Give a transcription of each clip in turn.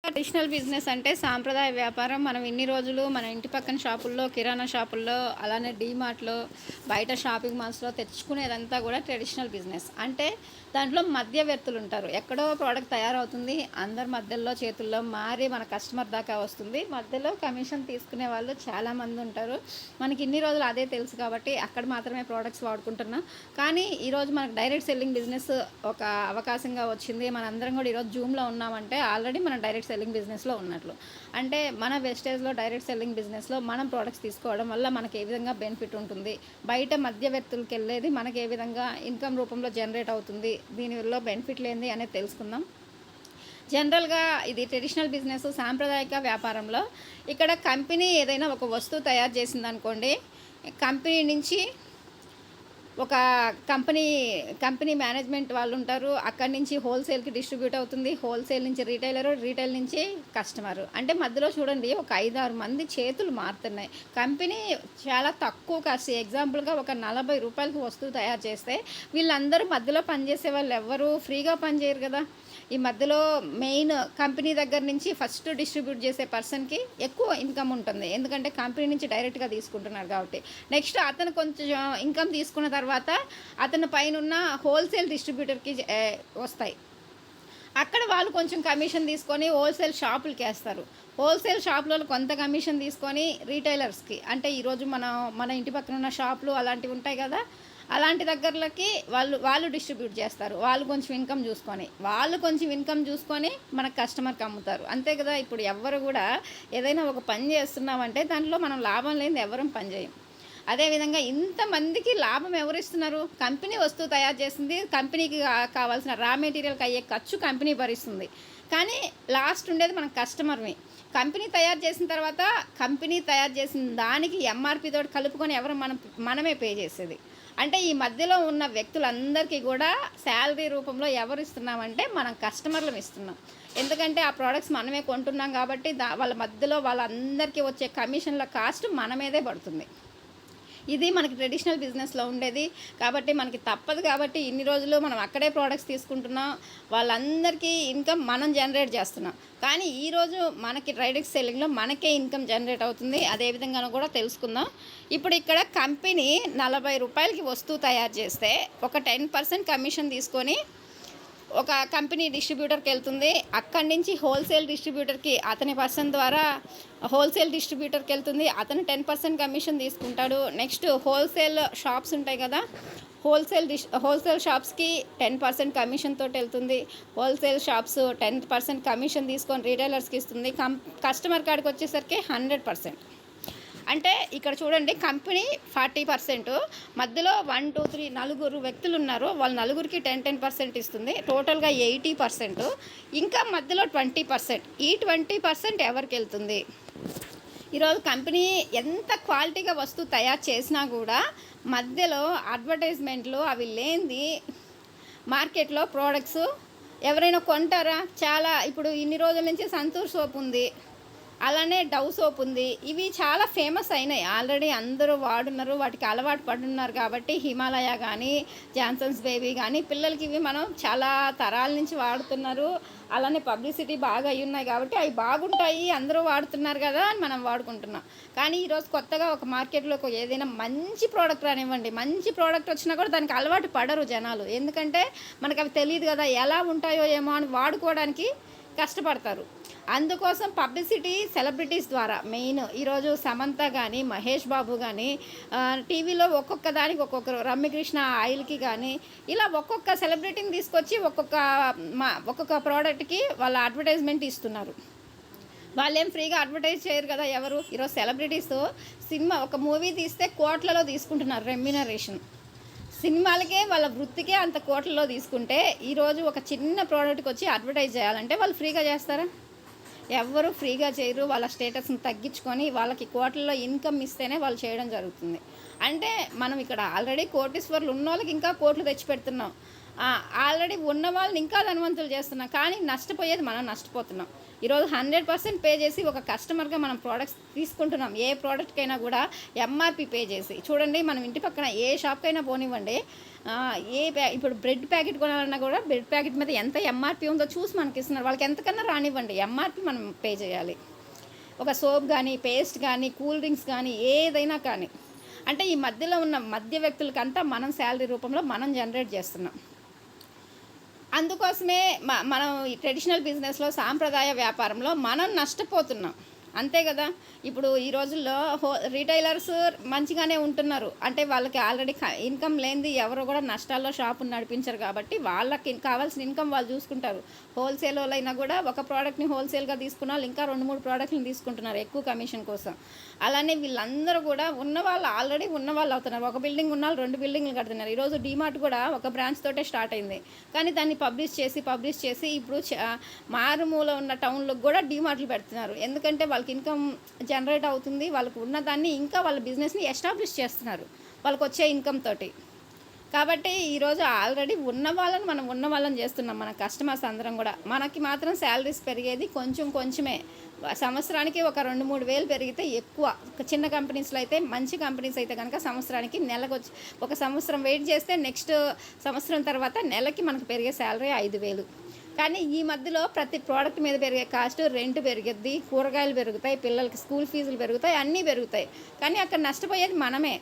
Traditional business అంటే సాంప్రదాయ వ్యాపారం. మనం ఇన్ని రోజులు మన ఇంటి పక్కన షాపుల్లో, కిరాణా షాపుల్లో, అలానే డీమార్ట్‌లో, బయట షాపింగ్ మాల్స్‌లో తెచ్చుకునేదంతా కూడా ట్రెడిషనల్ బిజినెస్. అంటే దాంట్లో మధ్యవర్తులు ఉంటారు. ఎక్కడో ప్రోడక్ట్ తయారవుతుంది. అందరి మధ్యలో చేతుల్లో మారి మన కస్టమర్ దాకా వస్తుంది. మధ్యలో కమిషన్ తీసుకునే వాళ్ళు చాలామంది ఉంటారు. మనకి ఇన్ని రోజులు అదే తెలుసు కాబట్టి అక్కడ మాత్రమే ప్రోడక్ట్స్ వాడుకుంటున్నాం. కానీ ఈరోజు మనకు డైరెక్ట్ సెల్లింగ్ బిజినెస్ ఒక అవకాశంగా వచ్చింది. మనందరం కూడా ఈరోజు జూమ్‌లో ఉన్నామంటే ఆల్రెడీ మనం డైరెక్ట్ సెల్లింగ్ బిజినెస్లో ఉన్నట్లు. అంటే మన వెస్టేజ్లో డైరెక్ట్ సెల్లింగ్ బిజినెస్లో మనం ప్రోడక్ట్స్ తీసుకోవడం వల్ల మనకి ఏ విధంగా బెనిఫిట్ ఉంటుంది, బయట మధ్యవర్తులకు వెళ్ళేది మనకి ఏ విధంగా ఇన్కమ్ రూపంలో జనరేట్ అవుతుంది, దీనివల్ల బెనిఫిట్ లేనిది అనేది తెలుసుకుందాం. జనరల్గా ఇది ట్రెడిషనల్ బిజినెస్, సాంప్రదాయిక వ్యాపారంలో ఇక్కడ కంపెనీ ఏదైనా ఒక వస్తువు తయారు చేసిందనుకోండి, కంపెనీ నుంచి ఒక కంపెనీ మేనేజ్మెంట్ వాళ్ళు ఉంటారు. అక్కడి నుంచి హోల్సేల్కి డిస్ట్రిబ్యూట్ అవుతుంది. హోల్సేల్ నుంచి రీటైలరు, రీటైల్ నుంచి కస్టమరు. అంటే మధ్యలో చూడండి ఒక 5-6 మంది చేతులు మారుతున్నాయి. కంపెనీ చాలా తక్కువ కాస్ట్, ఎగ్జాంపుల్గా ఒక ₹40కి వస్తువు తయారు చేస్తే వీళ్ళందరూ మధ్యలో పనిచేసే వాళ్ళు ఎవ్వరు ఫ్రీగా పనిచేయరు కదా. ఈ మధ్యలో మెయిన్ కంపెనీ దగ్గర నుంచి ఫస్ట్ డిస్ట్రిబ్యూట్ చేసే పర్సన్కి ఎక్కువ ఇన్కమ్ ఉంటుంది. ఎందుకంటే కంపెనీ నుంచి డైరెక్ట్గా తీసుకుంటున్నారు కాబట్టి. నెక్స్ట్ అతను కొంచెం ఇన్కమ్ తీసుకున్న తర్వాత అతని పైన ఉన్న హోల్సేల్ డిస్ట్రిబ్యూటర్కి వస్తాయి. అక్కడ వాళ్ళు కొంచెం కమిషన్ తీసుకొని హోల్సేల్ షాపులకి వేస్తారు. హోల్సేల్ షాపులలో కొంత కమిషన్ తీసుకొని రీటైలర్స్కి, అంటే ఈరోజు మన ఇంటి పక్కన ఉన్న షాపులు అలాంటివి ఉంటాయి కదా, అలాంటి దగ్గరలకి వాళ్ళు డిస్ట్రిబ్యూట్ చేస్తారు. వాళ్ళు కొంచెం ఇన్కమ్ చూసుకొని మన కస్టమర్కి అమ్ముతారు. అంతే కదా. ఇప్పుడు ఎవ్వరు కూడా ఏదైనా ఒక పని చేస్తున్నామంటే దాంట్లో మనం లాభం లేనిది ఎవరం పని చేయం. అదేవిధంగా ఇంతమందికి లాభం ఎవరిస్తున్నారు? కంపెనీ వస్తువు తయారు చేసింది, కంపెనీకి కావాల్సిన రా మెటీరియల్కి అయ్యే ఖర్చు కంపెనీ భరిస్తుంది. కానీ లాస్ట్ ఉండేది మన కస్టమర్ని. కంపెనీ తయారు చేసిన తర్వాత కంపెనీ తయారు చేసిన దానికి ఎంఆర్పి తోటి కలుపుకొని మనమే పే చేసేది. అంటే ఈ మధ్యలో ఉన్న వ్యక్తులందరికీ కూడా శాలరీ రూపంలో ఎవరు ఇస్తున్నామంటే మనం కస్టమర్లను ఇస్తున్నాం. ఎందుకంటే ఆ ప్రోడక్ట్స్ మనమే కొంటున్నాం కాబట్టి వాళ్ళ మధ్యలో వాళ్ళందరికీ వచ్చే కమిషన్ల కాస్ట్ మన మీదే పడుతుంది. ఇది మనకి ట్రెడిషనల్ బిజినెస్లో ఉండేది. కాబట్టి మనకి తప్పదు. కాబట్టి ఇన్ని రోజులు మనం అక్కడే ప్రోడక్ట్స్ తీసుకుంటున్నాం, వాళ్ళందరికీ ఇన్కమ్ మనం జనరేట్ చేస్తున్నాం. కానీ ఈరోజు మనకి డైరెక్ట్ సెల్లింగ్లో మనకే ఇన్కమ్ జనరేట్ అవుతుంది. అదేవిధంగా కూడా తెలుసుకుందాం. ఇప్పుడు ఇక్కడ కంపెనీ ₹40కి వస్తువు తయారు చేస్తే ఒక 10% కమిషన్ తీసుకొని ఒక కంపెనీ డిస్ట్రిబ్యూటర్కి వెళ్తుంది. అక్కడి నుంచి హోల్సేల్ డిస్ట్రిబ్యూటర్కి అతని పర్సన్ ద్వారా హోల్సేల్ డిస్ట్రిబ్యూటర్కి వెళ్తుంది. అతను 10% కమిషన్ తీసుకుంటాడు. నెక్స్ట్ హోల్సేల్ షాప్స్ ఉంటాయి కదా, హోల్సేల్ షాప్స్కి 10% కమిషన్ తోటి వెళ్తుంది. హోల్సేల్ షాప్స్ 10% కమిషన్ తీసుకొని రీటైలర్స్కి ఇస్తుంది. కస్టమర్ కాడికి వచ్చేసరికి 100%. అంటే ఇక్కడ చూడండి, కంపెనీ 40%, మధ్యలో 1, 2, 3 నలుగురు వ్యక్తులు ఉన్నారు. వాళ్ళ నలుగురికి 10% ఇస్తుంది. టోటల్గా 80%. ఇంకా మధ్యలో 20%. ఈ 20% ఎవరికి వెళ్తుంది? ఈరోజు కంపెనీ ఎంత క్వాలిటీగా వస్తువు తయారు చేసినా కూడా మధ్యలో అడ్వర్టైజ్మెంట్లు అవి లేనిది మార్కెట్లో ప్రోడక్ట్స్ ఎవరైనా కొంటారా? చాలా ఇప్పుడు ఇన్ని రోజుల నుంచి సంతూర్ సోప్ ఉంది, అలానే డవ్ సోప్ ఉంది. ఇవి చాలా ఫేమస్ అయినాయి, ఆల్రెడీ అందరూ వాడున్నారు, వాటికి అలవాటు పడున్నారు. కాబట్టి హిమాలయ కానీ, జాన్సన్స్ బేబీ కానీ పిల్లలకి ఇవి మనం చాలా తరాల నుంచి వాడుతున్నారు. అలానే పబ్లిసిటీ బాగా అయి ఉన్నాయి కాబట్టి అవి బాగుంటాయి, అందరూ వాడుతున్నారు కదా అని మనం వాడుకుంటున్నాం. కానీ ఈరోజు కొత్తగా ఒక మార్కెట్లో ఏదైనా మంచి ప్రోడక్ట్ రానివ్వండి, మంచి ప్రోడక్ట్ వచ్చినా కూడా దానికి అలవాటు పడరు జనాలు. ఎందుకంటే మనకు అవి తెలియదు కదా, ఎలా ఉంటాయో ఏమో అని వాడుకోవడానికి కష్టపడతారు. అందుకోసం పబ్లిసిటీ సెలబ్రిటీస్ ద్వారా మెయిన్. ఈరోజు సమంత కానీ, మహేష్ బాబు కానీ టీవీలో ఒక్కొక్క దానికి ఒక్కొక్కరు, రమ్యకృష్ణ ఆయిల్కి కానీ ఇలా ఒక్కొక్క సెలబ్రిటీని తీసుకొచ్చి ఒక్కొక్క ప్రోడక్ట్కి వాళ్ళ అడ్వర్టైజ్మెంట్ ఇస్తున్నారు. వాళ్ళేం ఫ్రీగా అడ్వర్టైజ్ చేయరు కదా ఎవరు. ఈరోజు సెలబ్రిటీస్ ఒక మూవీ తీస్తే కోట్లలో తీసుకుంటున్నారు రెమ్యూనరేషన్. సినిమాలకే వాళ్ళ వృత్తికే అంత కోట్లలో తీసుకుంటే ఈరోజు ఒక చిన్న ప్రోడక్ట్కి వచ్చి అడ్వర్టైజ్ చేయాలంటే వాళ్ళు ఫ్రీగా చేస్తారా? ఎవ్వరు ఫ్రీగా చేయరు. వాళ్ళ స్టేటస్ని తగ్గించుకొని వాళ్ళకి కోట్లలో ఇన్కమ్ ఇస్తేనే వాళ్ళు చేయడం జరుగుతుంది. అంటే మనం ఇక్కడ ఆల్రెడీ కోటీశ్వర్లు ఉన్న వాళ్ళకి ఇంకా కోట్లు తెచ్చి పెడుతున్నాం. ఆల్రెడీ ఉన్న వాళ్ళని ఇంకా ధనవంతులు చేస్తున్నాం, కానీ నష్టపోయేది మనం నష్టపోతున్నాం. ఈరోజు 100% పే చేసి ఒక కస్టమర్గా మనం ప్రోడక్ట్స్ తీసుకుంటున్నాం. ఏ ప్రోడక్ట్కైనా కూడా ఎంఆర్పి పే చేసి చూడండి. మనం ఇంటి పక్కన ఏ షాప్కైనా పోనివ్వండి, ఇప్పుడు బ్రెడ్ ప్యాకెట్ కొనాలన్నా కూడా బ్రెడ్ ప్యాకెట్ మీద ఎంత ఎంఆర్పి ఉందో చూసి మనకి ఇస్తున్నారు. వాళ్ళకి ఎంతకన్నా రానివ్వండి, ఎంఆర్పి మనం పే చేయాలి. ఒక సోప్ కానీ, పేస్ట్ కానీ, కూల్ డ్రింక్స్ కానీ, ఏదైనా కానీ. అంటే ఈ మధ్యలో ఉన్న మధ్య వ్యక్తులకంతా మనం శాలరీ రూపంలో మనం జనరేట్ చేస్తున్నాం. అందుకోసమే మనం ఈ ట్రెడిషనల్ బిజినెస్లో, సాంప్రదాయ వ్యాపారంలో మనం నష్టపోతున్నాం. అంతే కదా. ఇప్పుడు ఈ రోజుల్లో రీటైలర్స్ మంచిగానే ఉంటున్నారు. అంటే వాళ్ళకి ఆల్రెడీ ఇన్కమ్ లేనిది ఎవరు కూడా నష్టాల్లో షాపుని నడిపించరు కాబట్టి వాళ్ళకి కావాల్సిన ఇన్కమ్ వాళ్ళు చూసుకుంటారు. హోల్సేల్ అయినా కూడా ఒక ప్రోడక్ట్ని హోల్సేల్గా తీసుకున్న వాళ్ళు ఇంకా 2-3 ప్రోడక్ట్ని తీసుకుంటున్నారు ఎక్కువ కమిషన్ కోసం. అలానే వీళ్ళందరూ కూడా ఆల్రెడీ ఉన్నవాళ్ళు అవుతున్నారు. ఒక బిల్డింగ్ ఉన్న వాళ్ళు 2 బిల్డింగ్లు కడుతున్నారు. ఈరోజు డీమార్ట్ కూడా ఒక బ్రాంచ్ తోటే స్టార్ట్ అయింది, కానీ దాన్ని పబ్లిష్ చేసి ఇప్పుడు మారుమూల ఉన్న టౌన్లకు కూడా డీమార్ట్లు పెడుతున్నారు. ఎందుకంటే వాళ్ళకి ఇన్కమ్ జనరేట్ అవుతుంది. వాళ్ళకు ఉన్నదాన్ని ఇంకా వాళ్ళ బిజినెస్ని ఎస్టాబ్లిష్ చేస్తున్నారు వాళ్ళకి వచ్చే ఇన్కమ్ తోటి. కాబట్టి ఈరోజు ఆల్రెడీ మనం ఉన్న వాళ్ళని చేస్తున్నాం. మన కస్టమర్స్ అందరం కూడా. మనకి మాత్రం శాలరీస్ పెరిగేది కొంచెమే. సంవత్సరానికి ఒక 2-3 వేలు పెరిగితే ఎక్కువ. చిన్న కంపెనీస్లో అయితే, మంచి కంపెనీస్ అయితే కనుక సంవత్సరానికి నెలకు ఒక సంవత్సరం వెయిట్ చేస్తే నెక్స్ట్ సంవత్సరం తర్వాత నెలకి మనకు పెరిగే శాలరీ 5,000. కానీ ఈ మధ్యలో ప్రతి ప్రోడక్ట్ మీద పెరిగే కాస్ట్, రెంట్ పెరిగిద్ది, కూరగాయలు పెరుగుతాయి, పిల్లలకి స్కూల్ ఫీజులు పెరుగుతాయి, అన్నీ పెరుగుతాయి. కానీ అక్కడ నష్టపోయేది మనమే.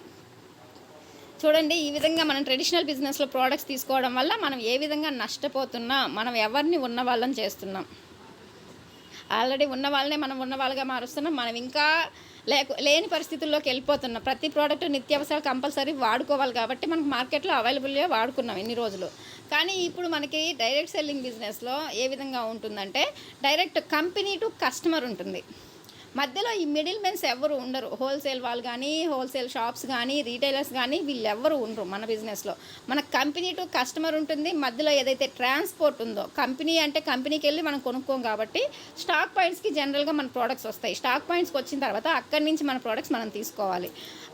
చూడండి, ఈ విధంగా మనం ట్రెడిషనల్ బిజినెస్లో ప్రోడక్ట్స్ తీసుకోవడం వల్ల మనం ఏ విధంగా నష్టపోతున్నాం, మనం ఎవరిని ఉన్న వాళ్ళని చేస్తున్నాం. ఆల్రెడీ ఉన్న వాళ్ళనే మనం ఉన్న వాళ్ళగా మారుస్తున్నాం. మనం ఇంకా లేని పరిస్థితుల్లోకి వెళ్ళిపోతున్నాం. ప్రతి ప్రోడక్ట్ నిత్యావసరాలు కంపల్సరీ వాడుకోవాలి కాబట్టి మనకు మార్కెట్లో అవైలబుల్గా వాడుకున్నాం ఇన్ని రోజులు. కానీ ఇప్పుడు మనకి డైరెక్ట్ సెల్లింగ్ బిజినెస్లో ఏ విధంగా ఉంటుందంటే, డైరెక్ట్ కంపెనీ టు కస్టమర్ ఉంటుంది. మధ్యలో ఈ మిడిల్ మెన్స్ ఎవరు ఉండరు. హోల్సేల్ వాళ్ళు కానీ, హోల్సేల్ షాప్స్ కానీ, రీటైలర్స్ కానీ వీళ్ళెవ్వరు ఉండరు మన బిజినెస్లో. మన కంపెనీ టు కస్టమర్ ఉంటుంది. మధ్యలో ఏదైతే ట్రాన్స్పోర్ట్ ఉందో, కంపెనీ అంటే కంపెనీకి వెళ్ళి మనం కొనుక్కోం కాబట్టి స్టాక్ పాయింట్స్కి జనరల్గా మన ప్రోడక్ట్స్ వస్తాయి. స్టాక్ పాయింట్స్కి వచ్చిన తర్వాత అక్కడి నుంచి మన ప్రోడక్ట్స్ మనం తీసుకోవాలి.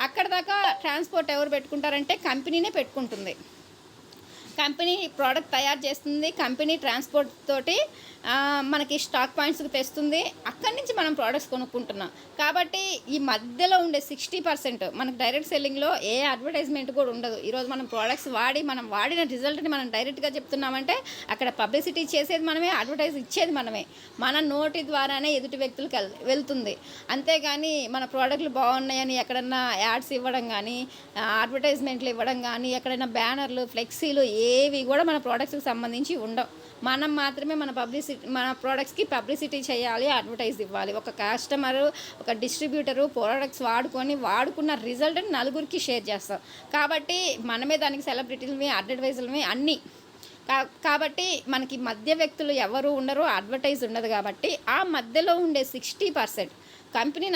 అక్కడ దాకా ట్రాన్స్పోర్ట్ ఎవరు పెట్టుకుంటారంటే కంపెనీనే పెట్టుకుంటుంది. కంపెనీ ప్రోడక్ట్ తయారు చేస్తుంది, కంపెనీ ట్రాన్స్పోర్ట్ తోటి మనకి స్టాక్ పాయింట్స్కి తెస్తుంది. అక్కడి నుంచి మనం ప్రోడక్ట్స్ కొనుక్కుంటున్నాం. కాబట్టి ఈ మధ్యలో ఉండే 60% మనకు డైరెక్ట్ సెల్లింగ్లో ఏ అడ్వర్టైజ్మెంట్ కూడా ఉండదు. ఈరోజు మనం ప్రోడక్ట్స్ మనం వాడిన రిజల్ట్ని మనం డైరెక్ట్గా చెప్తున్నామంటే అక్కడ పబ్లిసిటీ చేసేది మనమే, అడ్వర్టైజ్ ఇచ్చేది మనమే. మన నోటి ద్వారానే ఎదుటి వ్యక్తులకు వెళ్తుంది. అంతేగాని మన ప్రోడక్ట్లు బాగున్నాయని ఎక్కడన్నా యాడ్స్ ఇవ్వడం కానీ, అడ్వర్టైజ్మెంట్లు ఇవ్వడం కానీ, ఎక్కడైనా బ్యానర్లు, ఫ్లెక్సీలు ఏవి కూడా మన ప్రోడక్ట్స్కి సంబంధించి ఉండవు. మనం మాత్రమే మన ప్రోడక్ట్స్కి పబ్లిసిటీ చేయాలి, అడ్వర్టైజ్ ఇవ్వాలి. ఒక కస్టమరు, ఒక డిస్ట్రిబ్యూటరు ప్రోడక్ట్స్ వాడుకున్న రిజల్ట్ని నలుగురికి షేర్ చేస్తాం. కాబట్టి మనమే దానికి సెలబ్రిటీలమే, అడ్వర్టైజర్లమే అన్నీ. కాబట్టి మనకి మధ్య వ్యక్తులు ఎవరు ఉండరు, అడ్వర్టైజ్ ఉండదు. కాబట్టి ఆ మధ్యలో ఉండే 60% కంపెనీ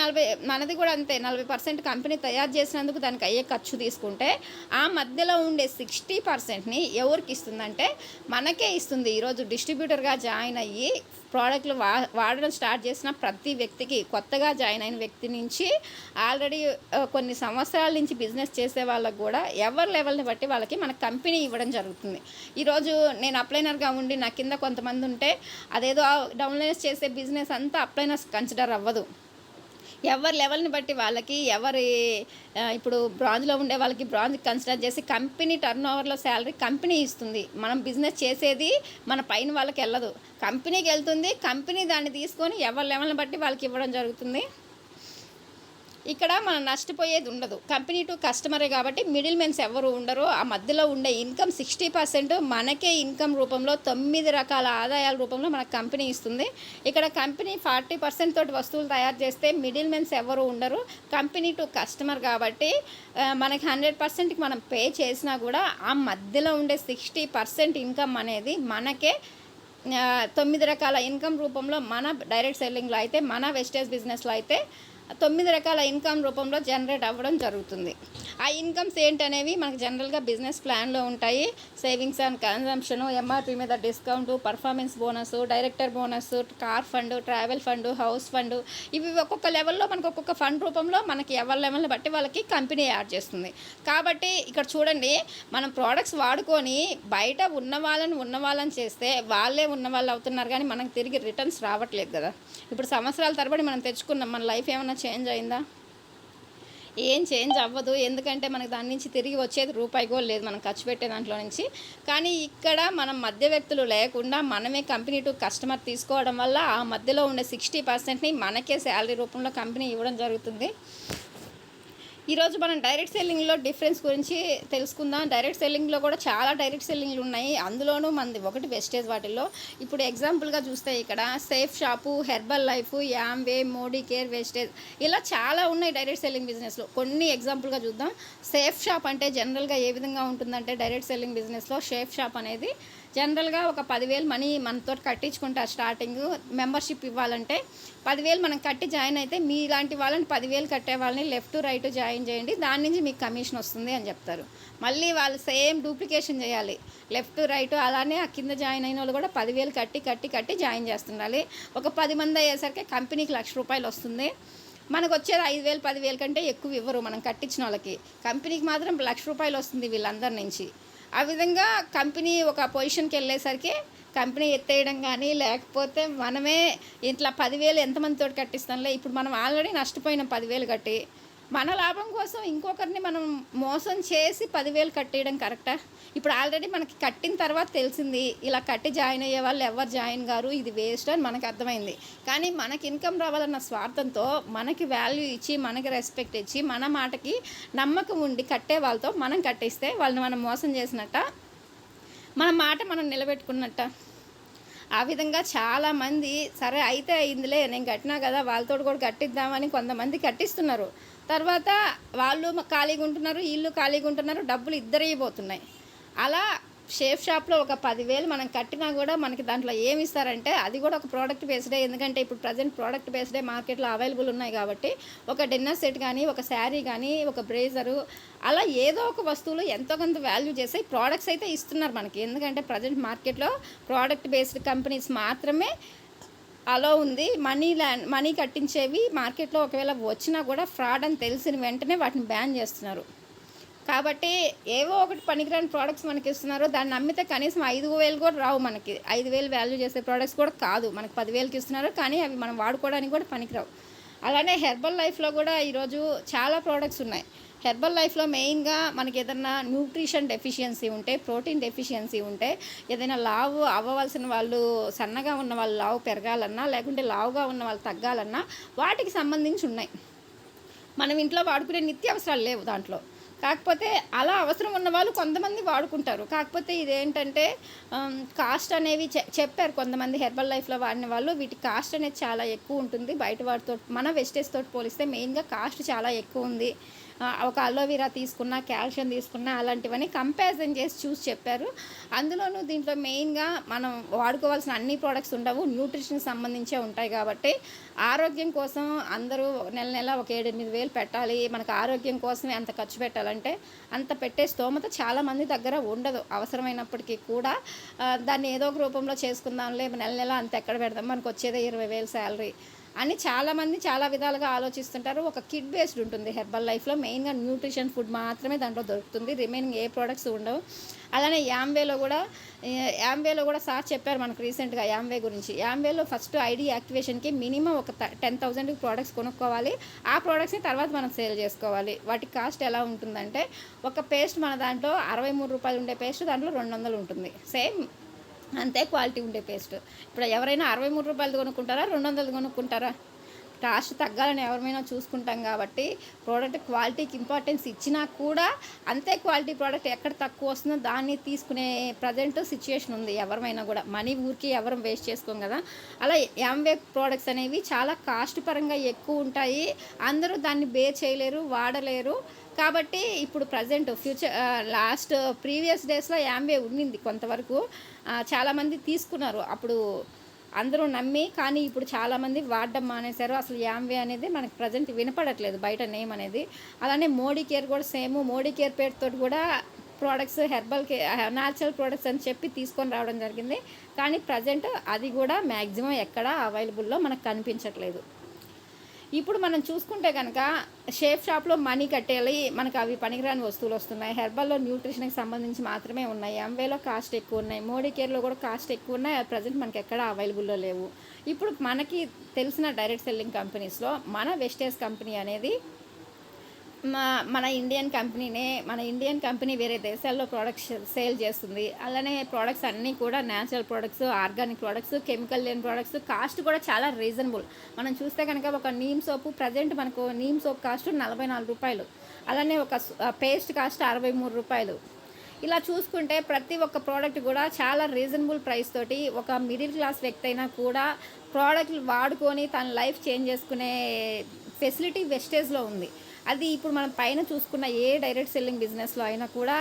మనది కూడా అంతే. 40% కంపెనీ తయారు చేసినందుకు దానికి అయ్యే ఖర్చు తీసుకుంటే, ఆ మధ్యలో ఉండే 60%ని ఎవరికి ఇస్తుందంటే మనకే ఇస్తుంది. ఈరోజు డిస్ట్రిబ్యూటర్గా జాయిన్ అయ్యి ప్రోడక్ట్లు వాడడం స్టార్ట్ చేసిన ప్రతి వ్యక్తికి, కొత్తగా జాయిన్ అయిన వ్యక్తి నుంచి ఆల్రెడీ కొన్ని సంవత్సరాల నుంచి బిజినెస్ చేసే వాళ్ళకు కూడా ఎవరి లెవెల్ని బట్టి వాళ్ళకి మన కంపెనీ ఇవ్వడం జరుగుతుంది. ఈరోజు నేను అప్లైనర్గా ఉండి నా కింద కొంతమంది ఉంటే అదేదో డౌన్లైనర్స్ చేసే బిజినెస్ అంతా అప్లైనర్స్ కన్సిడర్ అవ్వదు. ఎవరి లెవెల్ని బట్టి వాళ్ళకి, ఇప్పుడు బ్రాంజ్లో ఉండే వాళ్ళకి బ్రాంజ్ కన్సిడర్ చేసి కంపెనీ టర్న్ ఓవర్లో శాలరీ కంపెనీ ఇస్తుంది. మనం బిజినెస్ చేసేది మన పైన వాళ్ళకి వెళ్ళదు, కంపెనీకి వెళ్తుంది. కంపెనీ దాన్ని తీసుకొని ఎవరి లెవెల్ని బట్టి వాళ్ళకి ఇవ్వడం జరుగుతుంది. ఇక్కడ మనం నష్టపోయేది ఉండదు. కంపెనీ టు కస్టమరే కాబట్టి మిడిల్ మెన్స్ ఎవరు ఉండరు. ఆ మధ్యలో ఉండే ఇన్కమ్ 60% మనకే ఇన్కమ్ రూపంలో 9 రకాల ఆదాయాల రూపంలో మనకు కంపెనీ ఇస్తుంది. ఇక్కడ కంపెనీ 40% తోటి వస్తువులు తయారు చేస్తే మిడిల్ మెన్స్ ఎవరు ఉండరు. కంపెనీ టు కస్టమర్ కాబట్టి మనకి 100%కి మనం పే చేసినా కూడా ఆ మధ్యలో ఉండే 60% ఇన్కమ్ అనేది మనకే 9 రకాల ఇన్కమ్ రూపంలో మన డైరెక్ట్ సెల్లింగ్లో అయితే, మన వెస్టేజ్ బిజినెస్లో అయితే 9 రకాల ఇన్కమ్ రూపంలో జనరేట్ అవ్వడం జరుగుతుంది. ఆ ఇన్కమ్స్ ఏంటనేవి మనకు జనరల్గా బిజినెస్ ప్లాన్లో ఉంటాయి. సేవింగ్స్ అండ్ కన్జంప్షన్, ఎంఆర్పి మీద discount, performance bonus, director bonus, car fund, travel fund, house fund, ఇవి ఒక్కొక్క లెవెల్లో మనకు ఒక్కొక్క ఫండ్ రూపంలో మనకి ఎవరి లెవెల్ని బట్టి వాళ్ళకి కంపెనీ యాడ్ చేస్తుంది. కాబట్టి ఇక్కడ చూడండి, మనం ప్రోడక్ట్స్ వాడుకొని బయట ఉన్న వాళ్ళని చేస్తే వాళ్ళే ఉన్నవాళ్ళు అవుతున్నారు, కానీ మనకు తిరిగి రిటర్న్స్ రావట్లేదు కదా. ఇప్పుడు సంవత్సరాల తరబడి మనం తెచ్చుకున్నాం, మన లైఫ్ ఏమైనా చేంజ్ అయిందా? ఏం చేంజ్ అవ్వదు. ఎందుకంటే మనకు దాని నుంచి తిరిగి వచ్చేది రూపాయి కూడా లేదు మనం ఖర్చు పెట్టే దాంట్లో నుంచి. కానీ ఇక్కడ మనం మధ్య వ్యక్తులు లేకుండా మనమే కంపెనీ టు కస్టమర్ తీసుకోవడం వల్ల ఆ మధ్యలో ఉండే 60%ని మనకే శాలరీ రూపంలో కంపెనీ ఇవ్వడం జరుగుతుంది. ఈరోజు మనం డైరెక్ట్ సెల్లింగ్లో డిఫరెన్స్ గురించి తెలుసుకుందాం. డైరెక్ట్ సెల్లింగ్లో కూడా చాలా డైరెక్ట్ సెల్లింగ్లు ఉన్నాయి. అందులోనూ మనది ఒకటి వెస్టేజ్. వాటిల్లో ఇప్పుడు ఎగ్జాంపుల్గా చూస్తే ఇక్కడ safe shop, herbal life, Amway, Modicare, Vestige, ఇలా చాలా ఉన్నాయి డైరెక్ట్ సెల్లింగ్ బిజినెస్లో. కొన్ని ఎగ్జాంపుల్గా చూద్దాం. సేఫ్ షాప్ అంటే జనరల్గా ఏ విధంగా ఉంటుందంటే, డైరెక్ట్ సెల్లింగ్ బిజినెస్లో సేఫ్ షాప్ అనేది జనరల్గా ఒక 10,000 మనీ మనతో కట్టించుకుంటారు. స్టార్టింగ్ మెంబర్షిప్ ఇవ్వాలంటే 10,000 మనం కట్టి జాయిన్ అయితే, మీలాంటి వాళ్ళని 10,000 కట్టే వాళ్ళని లెఫ్ట్ రైట్ జాయిన్ చేయండి, దాని నుంచి మీకు కమిషన్ వస్తుంది అని చెప్తారు. మళ్ళీ వాళ్ళు సేమ్ డూప్లికేషన్ చేయాలి, లెఫ్ట్ రైట్. అలానే ఆ కింద జాయిన్ అయిన వాళ్ళు కూడా 10,000 కట్టి జాయిన్ చేస్తుండాలి. ఒక 10 మంది అయ్యేసరికి కంపెనీకి ₹1,00,000 వస్తుంది. మనకు వచ్చేది 5,000 10,000 కంటే ఎక్కువ ఇవ్వరు మనం కట్టించిన వాళ్ళకి. కంపెనీకి మాత్రం ₹1,00,000 వస్తుంది వీళ్ళందరి నుంచి. ఆ విధంగా కంపెనీ ఒక పొజిషన్కి వెళ్ళేసరికి కంపెనీ ఎత్తేయడం కానీ, లేకపోతే మనమే ఇట్లా 10,000 ఎంతమందితో కట్టిస్తాంలే, ఇప్పుడు మనం ఆల్రెడీ నష్టపోయినాం 10,000 కట్టి, మన లాభం కోసం ఇంకొకరిని మనం మోసం చేసి 10,000 కట్టేయడం కరెక్టా? ఇప్పుడు ఆల్రెడీ మనకి కట్టిన తర్వాత తెలిసింది, ఇలా కట్టి జాయిన్ అయ్యే వాళ్ళు ఎవరు జాయిన్ గారు, ఇది వేస్ట్ అని మనకు అర్థమైంది. కానీ మనకి ఇన్కమ్ రావాలన్న స్వార్థంతో మనకి వాల్యూ ఇచ్చి, మనకి రెస్పెక్ట్ ఇచ్చి, మన మాటకి నమ్మకం ఉండి కట్టే వాళ్ళతో మనం కట్టిస్తే వాళ్ళని మనం మోసం చేసినట్ట, మన మాట మనం నిలబెట్టుకున్నట్ట. ఆ విధంగా చాలామంది సరే అయితే అయిందిలే, నేను కట్టినా కదా వాళ్ళతో కూడా కట్టిద్దామని కొంతమంది కట్టిస్తున్నారు. తర్వాత వాళ్ళు ఖాళీగా ఉంటున్నారు, వీళ్ళు ఖాళీగా ఉంటున్నారు, డబ్బులు ఇద్దరే పోతున్నాయి. అలా షేఫ్ షాప్లో ఒక 10,000 మనం కట్టినా కూడా మనకి దాంట్లో ఏమి ఇస్తారంటే, అది కూడా ఒక ప్రోడక్ట్ బేస్డే. ఎందుకంటే ఇప్పుడు ప్రజెంట్ ప్రోడక్ట్ బేస్డే మార్కెట్లో అవైలబుల్ ఉన్నాయి కాబట్టి, ఒక డిన్నర్ సెట్ కానీ, ఒక శారీ కానీ, ఒక బ్రేజరు, అలా ఏదో ఒక వస్తువులు ఎంతో కొంత వాల్యూ చేసి ప్రోడక్ట్స్ అయితే ఇస్తున్నారు మనకి. ఎందుకంటే ప్రజెంట్ మార్కెట్లో ప్రోడక్ట్ బేస్డ్ కంపెనీస్ మాత్రమే అలా ఉంది. మనీ కట్టించేవి మార్కెట్లో ఒకవేళ వచ్చినా కూడా ఫ్రాడ్ అని తెలిసిన వెంటనే వాటిని బ్యాన్ చేస్తున్నారు. కాబట్టి ఏవో ఒకటి పనికిరాని ప్రోడక్ట్స్ మనకి ఇస్తున్నారు. దాన్ని అమ్మితే కనీసం 5,000 కూడా రావు మనకి. 5,000 వాల్యూ చేసే ప్రోడక్ట్స్ కూడా కాదు, మనకు 10,000కి ఇస్తున్నారు, కానీ అవి మనం వాడుకోవడానికి కూడా పనికిరావు. అలానే హెర్బల్ లైఫ్లో కూడా ఈరోజు చాలా ప్రోడక్ట్స్ ఉన్నాయి. హెర్బల్ లైఫ్లో మెయిన్గా మనకి ఏదైనా న్యూట్రిషన్ డెఫిషియన్సీ ఉంటే, ప్రోటీన్ డెఫిషియన్సీ ఉంటే, ఏదైనా లావు అవ్వవలసిన వాళ్ళు, సన్నగా ఉన్న వాళ్ళు లావు పెరగాలన్నా, లేకుంటే లావుగా ఉన్న వాళ్ళు తగ్గాలన్నా వాటికి సంబంధించి ఉన్నాయి. మనం ఇంట్లో వాడుకునే నిత్యావసరాలు లేవు దాంట్లో. కాకపోతే అలా అవసరం ఉన్న వాళ్ళు కొంతమంది వాడుకుంటారు. కాకపోతే ఇదేంటంటే కాస్ట్ అనేవి చెప్పారు కొంతమంది హెర్బల్ లైఫ్లో వాడిన వాళ్ళు, వీటి కాస్ట్ అనేది చాలా ఎక్కువ ఉంటుంది బయట వాటితో, మన వెస్టేజ్ తోటి పోలిస్తే మెయిన్గా కాస్ట్ చాలా ఎక్కువ ఉంది. ఒక అలోవెరా తీసుకున్నా, కాల్షియం తీసుకున్నా, అలాంటివన్నీ కంపారిజన్ చేసి చూసి చెప్పారు. అందులోనూ దీంట్లో మెయిన్గా మనం వాడుకోవాల్సిన అన్ని ప్రోడక్ట్స్ ఉండవు, న్యూట్రిషన్కి సంబంధించే ఉంటాయి. కాబట్టి ఆరోగ్యం కోసం అందరూ నెల ఒక 7-8 వేలు పెట్టాలి, మనకు ఆరోగ్యం కోసమే అంత ఖర్చు పెట్టాలంటే అంత పెట్టే స్తోమత చాలామంది దగ్గర ఉండదు. అవసరమైనప్పటికీ కూడా దాన్ని ఏదో ఒక రూపంలో చేసుకుందాంలే, నెల అంత ఎక్కడ పెడదాం, మనకు వచ్చేదే 20,000 శాలరీ అని చాలామంది చాలా విధాలుగా ఆలోచిస్తుంటారు. ఒక కిట్ బేస్డ్ ఉంటుంది హెర్బల్ లైఫ్లో, మెయిన్గా న్యూట్రిషన్ ఫుడ్ మాత్రమే దాంట్లో దొరుకుతుంది, రిమైనింగ్ ఏ ప్రోడక్ట్స్ ఉండవు. అలానే యామ్వేలో కూడా సార్ చెప్పారు మనకు రీసెంట్గా యామ్వే గురించి. యామ్వేలో ఫస్ట్ ఐడి యాక్టివేషన్కి మినిమం ఒక 10,000 ప్రోడక్ట్స్ కొనుక్కోవాలి. ఆ ప్రోడక్ట్స్ని తర్వాత మనం సేల్ చేసుకోవాలి. వాటి కాస్ట్ ఎలా ఉంటుందంటే, ఒక పేస్ట్ మన దాంట్లో ₹63 ఉండే పేస్ట్ దాంట్లో 200 ఉంటుంది. సేమ్ అంతే క్వాలిటీ ఉండే పేస్ట్. ఇప్పుడు ఎవరైనా ₹63 కొనుక్కుంటారా, 200 కొనుక్కుంటారా? కాస్ట్ తగ్గాలని ఎవరైనా చూసుకుంటాం కాబట్టి ప్రోడక్ట్ క్వాలిటీకి ఇంపార్టెన్స్ ఇచ్చినా కూడా అంతే క్వాలిటీ ప్రోడక్ట్ ఎక్కడ తక్కువ వస్తుందో దాన్ని తీసుకునే ప్రజెంట్ సిచ్యుయేషన్ ఉంది. ఎవరైనా కూడా మనీ ఊరికి ఎవరు వేస్ట్ చేసుకోం కదా. అలా యామ్వే ప్రోడక్ట్స్ అనేవి చాలా కాస్ట్ పరంగా ఎక్కువ ఉంటాయి, అందరూ దాన్ని బేర్ చేయలేరు, వాడలేరు. కాబట్టి ఇప్పుడు ప్రజెంట్ ప్రీవియస్ డేస్లో యామ్వే ఉండింది కొంతవరకు, చాలామంది తీసుకున్నారు. అప్పుడు అందరూ నమ్మి, కానీ ఇప్పుడు చాలామంది వాడడం మానేశారు. అసలు యాంవే అనేది మనకు ప్రజెంట్ వినపడట్లేదు బయట నేమ్ అనేది. అలానే మోడీ కేర్ కూడా సేమ్, మోడీ కేర్ పేరుతోటి కూడా ప్రోడక్ట్స్ హెర్బల్ న్యాచురల్ ప్రోడక్ట్స్ అని చెప్పి తీసుకొని రావడం జరిగింది. కానీ ప్రజెంట్ అది కూడా మ్యాక్సిమం ఎక్కడ అవైలబుల్లో మనకు కనిపించట్లేదు. ఇప్పుడు మనం చూసుకుంటే కనుక షేప్ షాప్లో మనీ కట్టేయాలి, మనకు అవి పనికిరాని వస్తువులు వస్తున్నాయి. హెర్బల్లో న్యూట్రిషన్కి సంబంధించి మాత్రమే ఉన్నాయి. ఎంవేలో కాస్ట్ ఎక్కువ ఉన్నాయి, మోడీ కేర్లో కూడా కాస్ట్ ఎక్కువ ఉన్నాయి. అది ప్రజెంట్ మనకి ఎక్కడ అవైలబుల్లో లేవు. ఇప్పుడు మనకి తెలిసిన డైరెక్ట్ సెల్లింగ్ కంపెనీస్లో మన వెస్టేజ్ కంపెనీ అనేది మన ఇండియన్ కంపెనీ వేరే దేశాల్లో ప్రోడక్ట్స్ సేల్ చేస్తుంది. అలానే ప్రోడక్ట్స్ అన్నీ కూడా natural products, organic products, chemical లేని ప్రోడక్ట్స్. కాస్ట్ కూడా చాలా రీజనబుల్. మనం చూస్తే కనుక ఒక నీమ్ సోపు ప్రజెంట్ మనకు నీమ్ సోప్ కాస్ట్ 44 రూపాయలు, అలానే ఒక పేస్ట్ కాస్ట్ 63 రూపాయలు. ఇలా చూసుకుంటే ప్రతి ఒక్క ప్రోడక్ట్ కూడా చాలా రీజనబుల్ ప్రైస్ తోటి ఒక మిడిల్ క్లాస్ వ్యక్తి అయినా కూడా ప్రోడక్ట్లు వాడుకొని తన లైఫ్ చేంజ్ చేసుకునే ఫెసిలిటీ వెస్టేజ్లో ఉంది. అది ఇప్పుడు మనం పైన చూసుకున్న ఏ డైరెక్ట్ సెల్లింగ్ బిజినెస్లో అయినా కూడా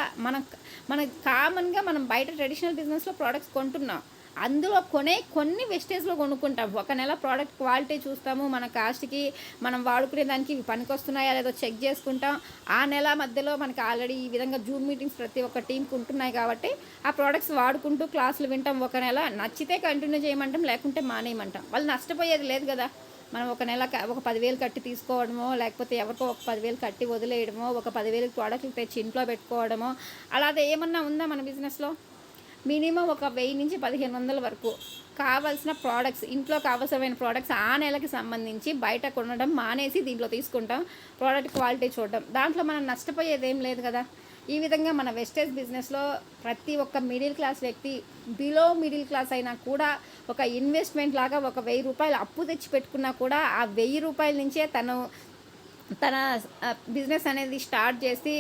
మన కామన్గా మనం బయట ట్రెడిషనల్ బిజినెస్లో ప్రోడక్ట్స్ కొంటున్నాం, అందులో కొన్ని వెస్టేజ్లో కొనుక్కుంటాం. ఒక నెల ప్రోడక్ట్ క్వాలిటీ చూస్తాము, మన కాస్ట్కి మనం వాడుకునే దానికి ఇవి పనికొస్తున్నాయా లేదో చెక్ చేసుకుంటాం. ఆ నెల మధ్యలో మనకి ఆల్రెడీ ఈ విధంగా జూమ్ మీటింగ్స్ ప్రతి ఒక్క టీంకి ఉంటున్నాయి కాబట్టి ఆ ప్రోడక్ట్స్ వాడుకుంటూ క్లాసులు వింటాం. ఒక నెల నచ్చితే కంటిన్యూ చేయమంటాం, లేకుంటే మానేయమంటాం. వాళ్ళు నష్టపోయేది లేదు కదా. మనం ఒక నెల ఒక 10,000 కట్టి తీసుకోవడమో, లేకపోతే ఎవరికో ఒక 10,000 కట్టి వదిలేయడమో, ఒక 10,000 ప్రోడక్ట్లు తెచ్చి ఇంట్లో పెట్టుకోవడమో, అలాగే ఏమన్నా ఉందా మన బిజినెస్లో? మినిమం ఒక 1000 నుంచి 1500 వరకు కావాల్సిన ప్రోడక్ట్స్, ఇంట్లో కావాల్సిన ప్రోడక్ట్స్ ఆ నెలకి సంబంధించి బయట కొనడం మానేసి దీంట్లో తీసుకుంటాం. ప్రోడక్ట్ క్వాలిటీ చూడడం, దాంట్లో మనం నష్టపోయేది ఏం లేదు కదా. ఈ విధంగా మన వెస్టేజ్ బిజినెస్లో ప్రతి ఒక్క మిడిల్ క్లాస్ వ్యక్తి, బిలో మిడిల్ క్లాస్ అయినా కూడా ఒక ఇన్వెస్ట్మెంట్ లాగా ఒక 1000 రూపాయలు అప్పు తెచ్చి పెట్టుకున్నా కూడా ఆ 1000 రూపాయల నుంచే తన బిజినెస్ అనేది స్టార్ట్ చేసి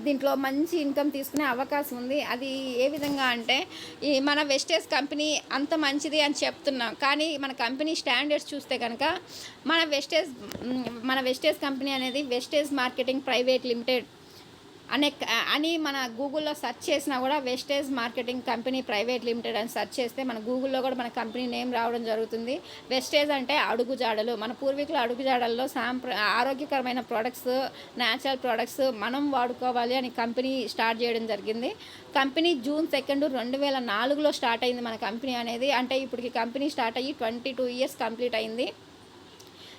దీంట్లో మంచి ఇన్కమ్ తీసుకునే అవకాశం ఉంది. అది ఏ విధంగా అంటే, ఈ మన వెస్టేజ్ కంపెనీ అంత మంచిది అని చెప్తున్నాం, కానీ మన కంపెనీ స్టాండర్డ్స్ చూస్తే కనుక మన వెస్టేజ్ కంపెనీ అనేది వెస్టేజ్ మార్కెటింగ్ ప్రైవేట్ లిమిటెడ్ అని మన గూగుల్లో సెర్చ్ చేసినా కూడా Vestige marketing company private limited అని సెర్చ్ చేస్తే మన గూగుల్లో కూడా మన కంపెనీ నేమ్ రావడం జరుగుతుంది. వెస్టేజ్ అంటే అడుగుజాడలు, మన పూర్వీకుల అడుగుజాడల్లో ఆరోగ్యకరమైన ప్రోడక్ట్స్, న్యాచురల్ ప్రోడక్ట్స్ మనం వాడుకోవాలి అని కంపెనీ స్టార్ట్ చేయడం జరిగింది. కంపెనీ June 2, 2004లో స్టార్ట్ అయింది మన కంపెనీ అనేది. అంటే ఇప్పటికి కంపెనీ స్టార్ట్ అయ్యి 22 years కంప్లీట్ అయింది.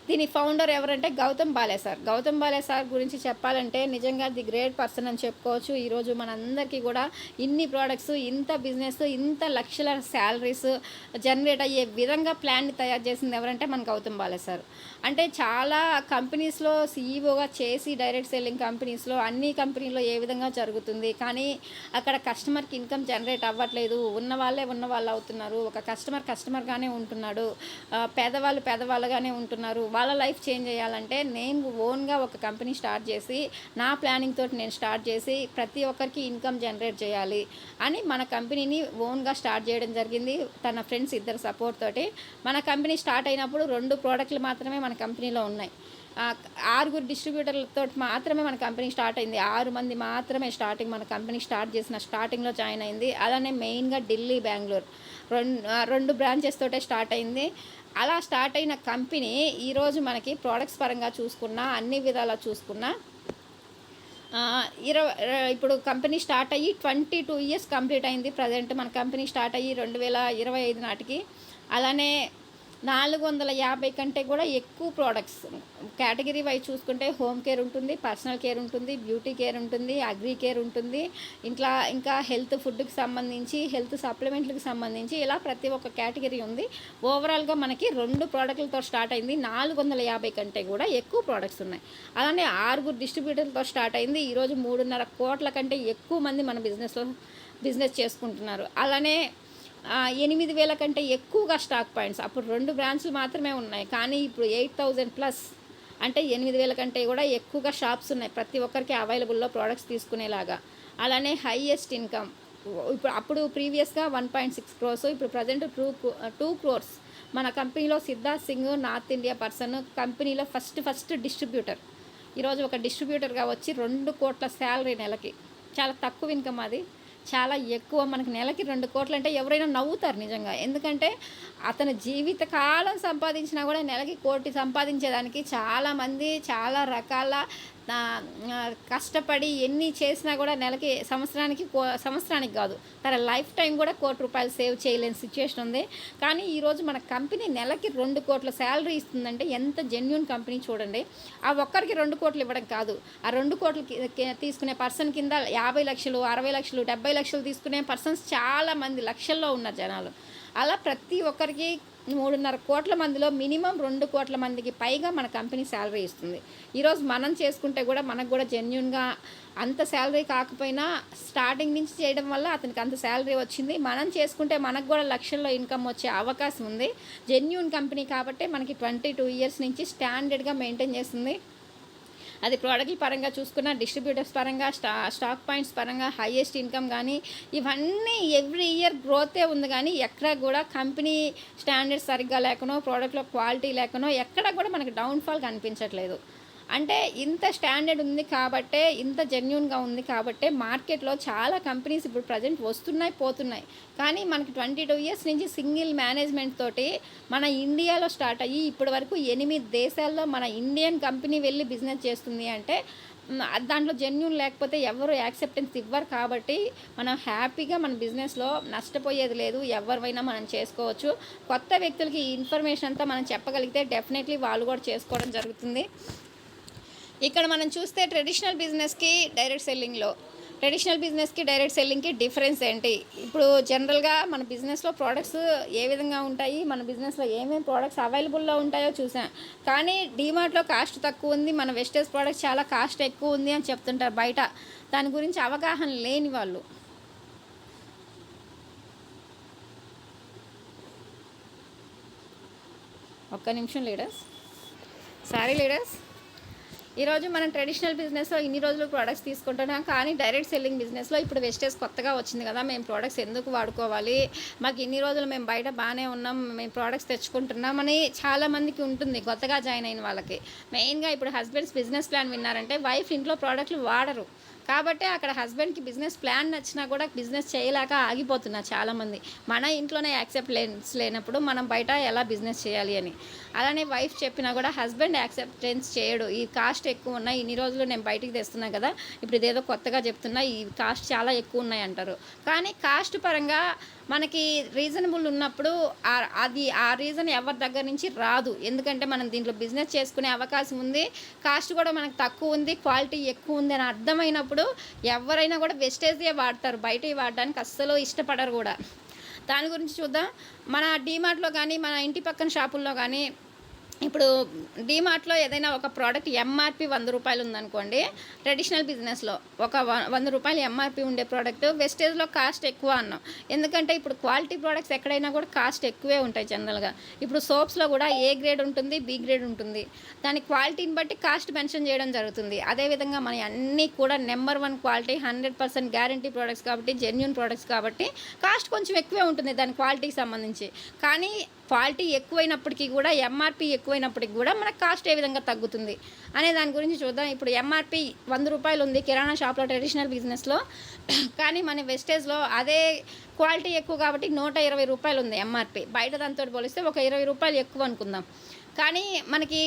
దీని ఫౌండర్ ఎవరంటే గౌతమ్ బాలే సార్. గౌతమ్ బాలే సార్ గురించి చెప్పాలంటే నిజంగా ది గ్రేట్ పర్సన్ అని చెప్పుకోవచ్చు. ఈరోజు మనందరికీ కూడా ఇన్ని ప్రోడక్ట్స్, ఇంత బిజినెస్, ఇంత లక్షల శాలరీస్ జనరేట్ అయ్యే విధంగా ప్లాన్ని తయారు చేసింది ఎవరంటే మన గౌతమ్ బాలే సార్. అంటే చాలా కంపెనీస్లో సీఈఓగా చేసి డైరెక్ట్ సెల్లింగ్ కంపెనీస్లో అన్ని కంపెనీలో ఏ విధంగా జరుగుతుంది, కానీ అక్కడ కస్టమర్కి ఇన్కమ్ జనరేట్ అవ్వట్లేదు. ఉన్నవాళ్ళు అవుతున్నారు, ఒక కస్టమర్గానే ఉంటున్నాడు, పేదవాళ్ళుగానే ఉంటున్నారు. వాళ్ళ లైఫ్ చేంజ్ చేయాలంటే నేను ఓన్గా ఒక కంపెనీ స్టార్ట్ చేసి నా ప్లానింగ్ తోటి నేను స్టార్ట్ చేసి ప్రతి ఒక్కరికి ఇన్కమ్ జనరేట్ చేయాలి అని మన కంపెనీని ఓన్గా స్టార్ట్ చేయడం జరిగింది. తన ఫ్రెండ్స్ ఇద్దరు సపోర్ట్ తోటి మన కంపెనీ స్టార్ట్ అయినప్పుడు 2 ప్రోడక్ట్లు మాత్రమే మన కంపెనీలో ఉన్నాయి. 6 డిస్ట్రిబ్యూటర్లతో మాత్రమే మన కంపెనీ స్టార్ట్ అయింది. 6 మంది మాత్రమే మన కంపెనీ స్టార్టింగ్లో జాయిన్ అయింది. అలానే మెయిన్గా ఢిల్లీ, బెంగళూరు 2 బ్రాంచెస్ తోటే స్టార్ట్ అయింది. అలా స్టార్ట్ అయిన కంపెనీ ఈరోజు మనకి ప్రోడక్ట్స్ పరంగా చూసుకున్నా, అన్ని విధాలా చూసుకున్నా ఇప్పుడు కంపెనీ స్టార్ట్ అయ్యి 22 years కంప్లీట్ అయింది. ప్రజెంట్ మన కంపెనీ స్టార్ట్ అయ్యి 2025 నాటికి. అలానే 450 కంటే కూడా ఎక్కువ ప్రోడక్ట్స్ కేటగిరీ వైజ్ చూసుకుంటే హోమ్ కేర్ ఉంటుంది, పర్సనల్ కేర్ ఉంటుంది, బ్యూటీ కేర్ ఉంటుంది, అగ్రి కేర్ ఉంటుంది, ఇంకా హెల్త్ ఫుడ్కి సంబంధించి, హెల్త్ సప్లిమెంట్లకు సంబంధించి ఇలా ప్రతి ఒక్క కేటగిరీ ఉంది. ఓవరాల్గా మనకి 2 ప్రోడక్ట్లతో స్టార్ట్ అయింది. 450 కంటే కూడా ఎక్కువ ప్రోడక్ట్స్ ఉన్నాయి. అలానే 6 డిస్ట్రిబ్యూటర్లతో స్టార్ట్ అయింది. ఈరోజు 3.5 కోట్ల కంటే ఎక్కువ మంది మన బిజినెస్ చేసుకుంటున్నారు. అలానే 8,000 కంటే ఎక్కువగా స్టాక్ పాయింట్స్. అప్పుడు 2 బ్రాంచ్లు మాత్రమే ఉన్నాయి, కానీ ఇప్పుడు 8,000+ అంటే 8,000 కంటే కూడా ఎక్కువగా షాప్స్ ఉన్నాయి ప్రతి ఒక్కరికి అవైలబుల్లో ప్రోడక్ట్స్ తీసుకునేలాగా. అలానే హైయెస్ట్ ఇన్కమ్ అప్పుడు ప్రీవియస్గా 1.6 crores, ఇప్పుడు ప్రజెంట్ 2 crores. మన కంపెనీలో Siddharth Singh north India person, కంపెనీలో ఫస్ట్ డిస్ట్రిబ్యూటర్. ఈరోజు ఒక డిస్ట్రిబ్యూటర్గా వచ్చి 2 కోట్ల శాలరీ నెలకి. చాలా తక్కువ ఇన్కమ్ అది, చాలా ఎక్కువ. మనకు నెలకి 2 కోట్లు అంటే ఎవరైనా నవ్వుతారు నిజంగా. ఎందుకంటే అతను జీవితకాలం సంపాదించినా కూడా నెలకి 1 కోటి సంపాదించేదానికి చాలామంది చాలా రకాల కష్టపడి ఎన్ని చేసినా కూడా నెలకి సంవత్సరానికి కాదు, తన లైఫ్ టైం కూడా 1 కోటి రూపాయలు సేవ్ చేయలేని సిచ్యువేషన్ ఉంది. కానీ ఈరోజు మన కంపెనీ నెలకి 2 కోట్ల శాలరీ ఇస్తుందంటే ఎంత జెన్యూన్ కంపెనీ చూడండి. ఆ ఒక్కరికి 2 కోట్లు ఇవ్వడం కాదు, ఆ 2 కోట్లు తీసుకునే పర్సన్ కింద 50 లక్షలు, 60 లక్షలు, 70 లక్షలు తీసుకునే పర్సన్స్ చాలామంది లక్షల్లో ఉన్న జనాలు. అలా ప్రతి ఒక్కరికి 3.5 కోట్ల మందిలో మినిమం 2 కోట్ల మందికి పైగా మన కంపెనీ శాలరీ ఇస్తుంది. ఈరోజు మనం చేసుకుంటే కూడా మనకు కూడా జెన్యూన్గా అంత శాలరీ కాకపోయినా స్టార్టింగ్ నుంచి చేయడం వల్ల అతనికి అంత శాలరీ వచ్చింది. మనం చేసుకుంటే మనకు కూడా లక్షల్లో ఇన్కమ్ వచ్చే అవకాశం ఉంది. జెన్యూన్ కంపెనీ కాబట్టి మనకి 22 ఇయర్స్ నుంచి స్టాండర్డ్గా మెయింటైన్ చేస్తుంది. అది ప్రోడక్ట్ల పరంగా చూసుకున్న, డిస్ట్రిబ్యూటర్స్ పరంగా, స్టాక్ పాయింట్స్ పరంగా హైయెస్ట్ ఇన్కమ్ కానీ ఇవన్నీ ఎవ్రీ ఇయర్ గ్రోతే ఉంది. కానీ ఎక్కడ కూడా కంపెనీ స్టాండర్డ్స్ సరిగ్గా లేకనో, ప్రోడక్ట్లో క్వాలిటీ లేకనో ఎక్కడ కూడా మనకి డౌన్ఫాల్ కనిపించట్లేదు. అంటే ఇంత స్టాండర్డ్ ఉంది కాబట్టే, ఇంత జెన్యూన్గా ఉంది కాబట్టే మార్కెట్లో చాలా కంపెనీస్ ఇప్పుడు ప్రజెంట్ వస్తున్నాయి, పోతున్నాయి. కానీ మనకి 22 ఇయర్స్ నుంచి సింగిల్ మేనేజ్మెంట్ తోటి మన ఇండియాలో స్టార్ట్ అయ్యి ఇప్పటి వరకు 8 దేశాల్లో మన ఇండియన్ కంపెనీ వెళ్ళి బిజినెస్ చేస్తుంది అంటే దాంట్లో జెన్యూన్ లేకపోతే ఎవరు యాక్సెప్టెన్స్ ఇవ్వరు. కాబట్టి మనం హ్యాపీగా మన బిజినెస్లో నష్టపోయేది లేదు. ఎవరివైనా మనం చేసుకోవచ్చు. కొత్త వ్యక్తులకి ఈ ఇన్ఫర్మేషన్ అంతా మనం చెప్పగలిగితే డెఫినెట్లీ వాళ్ళు కూడా చేసుకోవడం జరుగుతుంది. ఇక్కడ మనం చూస్తే ట్రెడిషనల్ బిజినెస్కి డైరెక్ట్ సెల్లింగ్కి డిఫరెన్స్ ఏంటి? ఇప్పుడు జనరల్గా మన బిజినెస్లో ప్రోడక్ట్స్ ఏ విధంగా ఉంటాయి, మన బిజినెస్లో ఏమేమి ప్రోడక్ట్స్ అవైలబుల్లో ఉంటాయో చూసాం. కానీ డీమార్ట్లో కాస్ట్ తక్కువ ఉంది, మన వెస్టేజ్ ప్రోడక్ట్స్ చాలా కాస్ట్ ఎక్కువ ఉంది అని చెప్తుంటారు బయట. దాని గురించి అవగాహన లేని వాళ్ళు. ఒక్క నిమిషం లీడర్స్, సారీ లీడర్స్. ఈరోజు మనం ట్రెడిషనల్ బిజినెస్లో ఇన్ని రోజులు ప్రోడక్ట్స్ తీసుకుంటున్నాం. కానీ డైరెక్ట్ సెల్లింగ్ బిజినెస్లో ఇప్పుడు వెస్టేజ్ కొత్తగా వచ్చింది కదా, మేము ప్రోడక్ట్స్ ఎందుకు వాడుకోవాలి, మాకు ఇన్ని రోజులు మేము బయట బాగానే ఉన్నాం, మేము ప్రోడక్ట్స్ తెచ్చుకుంటున్నామని చాలామందికి ఉంటుంది కొత్తగా జాయిన్ అయిన వాళ్ళకి. మెయిన్గా ఇప్పుడు హస్బెండ్స్ బిజినెస్ ప్లాన్ విన్నారంటే వైఫ్ ఇంట్లో ప్రోడక్ట్లు వాడరు. కాబట్టి అక్కడ హస్బెండ్కి బిజినెస్ ప్లాన్ నచ్చినా కూడా బిజినెస్ చేయలేక ఆగిపోతున్నారు చాలామంది. మన ఇంట్లోనే యాక్సెప్టెన్స్ లేనప్పుడు మనం బయట ఎలా బిజినెస్ చేయాలి అని. అలానే వైఫ్ చెప్పినా కూడా హస్బెండ్ యాక్సెప్టెన్స్ చేయడు. ఈ కాస్ట్ ఎక్కువ ఉన్నాయి, ఇన్ని రోజులు నేను బయటికి తెస్తున్నా కదా, ఇప్పుడు ఇదేదో కొత్తగా చెప్తున్నా, ఈ కాస్ట్ చాలా ఎక్కువ ఉన్నాయి అంటారు. కానీ కాస్ట్ పరంగా మనకి రీజనబుల్ ఉన్నప్పుడు ఆ రీజన్ ఎవరి దగ్గర నుంచి రాదు. ఎందుకంటే మనం దీంట్లో బిజినెస్ చేసుకునే అవకాశం ఉంది, కాస్ట్ కూడా మనకు తక్కువ ఉంది, క్వాలిటీ ఎక్కువ ఉంది అని అర్థమైనప్పుడు ఎవరైనా కూడా వెస్టేజ్యే వాడతారు, బయటవి వాడడానికి అస్సలు ఇష్టపడరు కూడా. దాని గురించి చూద్దాం. మన డీమార్ట్లో కానీ, మన ఇంటి పక్కన షాపుల్లో కానీ, ఇప్పుడు డీమార్ట్లో ఏదైనా ఒక ప్రోడక్ట్ ఎంఆర్పి 100 రూపాయలు ఉందనుకోండి, ట్రెడిషనల్ బిజినెస్లో ఒక 100 రూపాయలు ఎంఆర్పి ఉండే ప్రోడక్ట్ వెస్టేజ్లో కాస్ట్ ఎక్కువ అన్నాం. ఎందుకంటే ఇప్పుడు క్వాలిటీ ప్రోడక్ట్స్ ఎక్కడైనా కూడా కాస్ట్ ఎక్కువే ఉంటాయి జనరల్గా. ఇప్పుడు సోప్స్లో కూడా ఏ గ్రేడ్ ఉంటుంది, బి గ్రేడ్ ఉంటుంది. దాని క్వాలిటీని బట్టి కాస్ట్ మెన్షన్ చేయడం జరుగుతుంది. అదేవిధంగా మన అన్నీ కూడా నెంబర్ 1 క్వాలిటీ 100% గ్యారంటీ ప్రోడక్ట్స్ కాబట్టి, జెన్యూన్ ప్రోడక్ట్స్ కాబట్టి కాస్ట్ కొంచెం ఎక్కువే ఉంటుంది దాని క్వాలిటీకి సంబంధించి. కానీ క్వాలిటీ ఎక్కువైనప్పటికీ కూడా, ఎంఆర్పి ఎక్కువైనప్పటికీ కూడా మనకు కాస్ట్ ఏ విధంగా తగ్గుతుంది అనే దాని గురించి చూద్దాం. ఇప్పుడు ఎంఆర్పి 100 రూపాయలు ఉంది కిరాణా షాప్లో ట్రెడిషనల్ బిజినెస్లో, కానీ మన వెస్టేజ్లో అదే క్వాలిటీ ఎక్కువ కాబట్టి 120 రూపాయలు ఉంది ఎంఆర్పి. బయట దాంతో పోలిస్తే ఒక 20 రూపాయలు ఎక్కువ అనుకుందాం. కానీ మనకి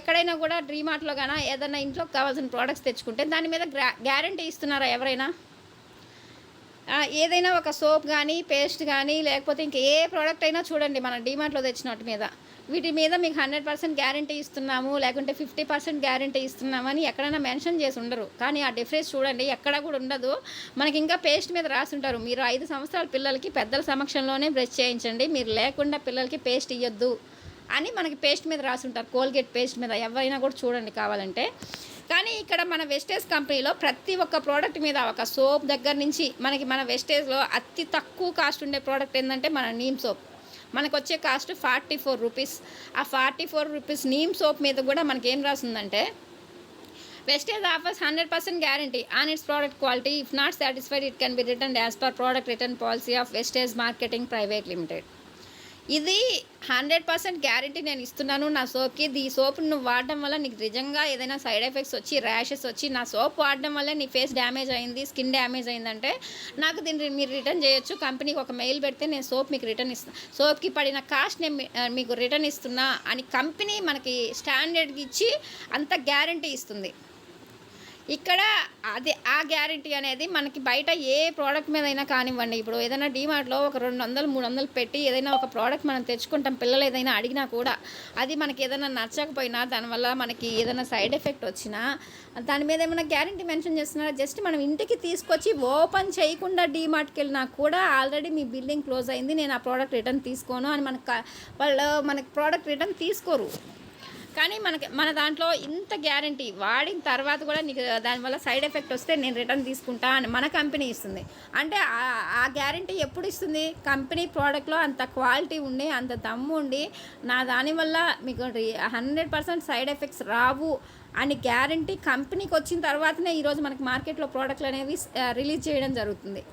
ఎక్కడైనా కూడా డీమార్ట్లో కానీ ఏదైనా ఇంట్లోకి కావాల్సిన ప్రోడక్ట్స్ తెచ్చుకుంటే దాని మీద గ్యారంటీ ఇస్తున్నారా ఎవరైనా? ఏదైనా ఒక సోప్ కానీ, పేస్ట్ కానీ, లేకపోతే ఇంక ఏ ప్రోడక్ట్ అయినా చూడండి మన డీమార్ట్లో తెచ్చిన వాటి మీద, వీటి మీద మీకు 100% గ్యారంటీ ఇస్తున్నాము, లేకుంటే 50% గ్యారంటీ ఇస్తున్నామని ఎక్కడైనా మెన్షన్ చేసి ఉండరు. కానీ ఆ డిఫరెన్స్ చూడండి, ఎక్కడ కూడా ఉండదు. మనకి ఇంకా పేస్ట్ మీద రాసి ఉంటారు, మీరు 5 సంవత్సరాల పిల్లలకి పెద్దల సమక్షంలోనే బ్రష్ చేయించండి, మీరు లేకుండా పిల్లలకి పేస్ట్ ఇవ్వద్దు అని మనకి పేస్ట్ మీద రాసి ఉంటారు, కోల్గేట్ పేస్ట్ మీద. ఎవరైనా కూడా చూడండి కావాలంటే. కానీ ఇక్కడ మన వెస్టేజ్ కంపెనీలో ప్రతి ఒక్క ప్రోడక్ట్ మీద, ఒక సోప్ దగ్గర నుంచి మనకి మన వెస్టేజ్లో అతి తక్కువ కాస్ట్ ఉండే ప్రోడక్ట్ ఏంటంటే మన నీమ్ సోప్. మనకు వచ్చే కాస్ట్ 44 రూపీస్. ఆ 44 రూపీస్ నీమ్ సోప్ మీద కూడా మనకి ఏం రాసిందంటే, Vestige offers 100% guarantee on its product quality. If not satisfied it can be return as per product return policy of Vestige marketing private limited. ఇది 100% గ్యారంటీ నేను ఇస్తున్నాను నా సోప్‌కి. ఈ సోప్ నువ్వు వాడడం వల్ల నీకు నిజంగా ఏదైనా సైడ్ ఎఫెక్ట్స్ వచ్చి, ర్యాషెస్ వచ్చి, నా సోప్ వాడడం వల్ల నీ ఫేస్ డ్యామేజ్ అయింది, స్కిన్ డ్యామేజ్ అయిందంటే నాకు దీన్ని మీరు రిటర్న్ చేయొచ్చు. కంపెనీకి ఒక మెయిల్ పెడితే నేను సోప్ మీకు రిటర్న్ ఇస్తాను. సోప్‌కి పడిన కాస్ట్ నేను మీకు రిటర్న్ ఇస్తున్నా అని కంపెనీ మనకి స్టాండర్డ్‌కి ఇచ్చి అంత గ్యారంటీ ఇస్తుంది. ఇక్కడ అది ఆ గ్యారంటీ అనేది మనకి బయట ఏ ప్రోడక్ట్ మీదైనా కానివ్వండి. ఇప్పుడు ఏదైనా డీమార్ట్‌లో ఒక 200, 300 పెట్టి ఏదైనా ఒక ప్రోడక్ట్ మనం తెచ్చుకుంటాం. పిల్లలు ఏదైనా అడిగినా కూడా అది మనకి ఏదైనా నచ్చకపోయినా, దానివల్ల మనకి ఏదైనా సైడ్ ఎఫెక్ట్ వచ్చినా దాని మీద ఏమైనా గ్యారంటీ మెన్షన్ చేస్తున్నారా? జస్ట్ మనం ఇంటికి తీసుకొచ్చి ఓపెన్ చేయకుండా డీమార్ట్‌కి వెళ్ళినా కూడా ఆల్రెడీ మీ బిల్లింగ్ క్లోజ్ అయింది, నేను ఆ ప్రోడక్ట్ రిటర్న్ తీసుకోను అని వాళ్ళు మనకి ప్రోడక్ట్ రిటర్న్ తీసుకోరు. కానీ మన దాంట్లో ఇంత గ్యారంటీ వాడిన తర్వాత కూడా నీకు దానివల్ల సైడ్ ఎఫెక్ట్ వస్తే నేను రిటర్న్ తీసుకుంటా అని మన కంపెనీ ఇస్తుంది. అంటే ఆ గ్యారంటీ ఎప్పుడు ఇస్తుంది? కంపెనీ ప్రోడక్ట్లో అంత క్వాలిటీ ఉండి, అంత దమ్ము ఉండి, నా దానివల్ల మీకు 100% సైడ్ ఎఫెక్ట్స్ రావు అని గ్యారంటీ కంపెనీకి వచ్చిన తర్వాతనే ఈరోజు మనకి మార్కెట్లో ప్రోడక్ట్లు అనేవి రిలీజ్ చేయడం జరుగుతుంది.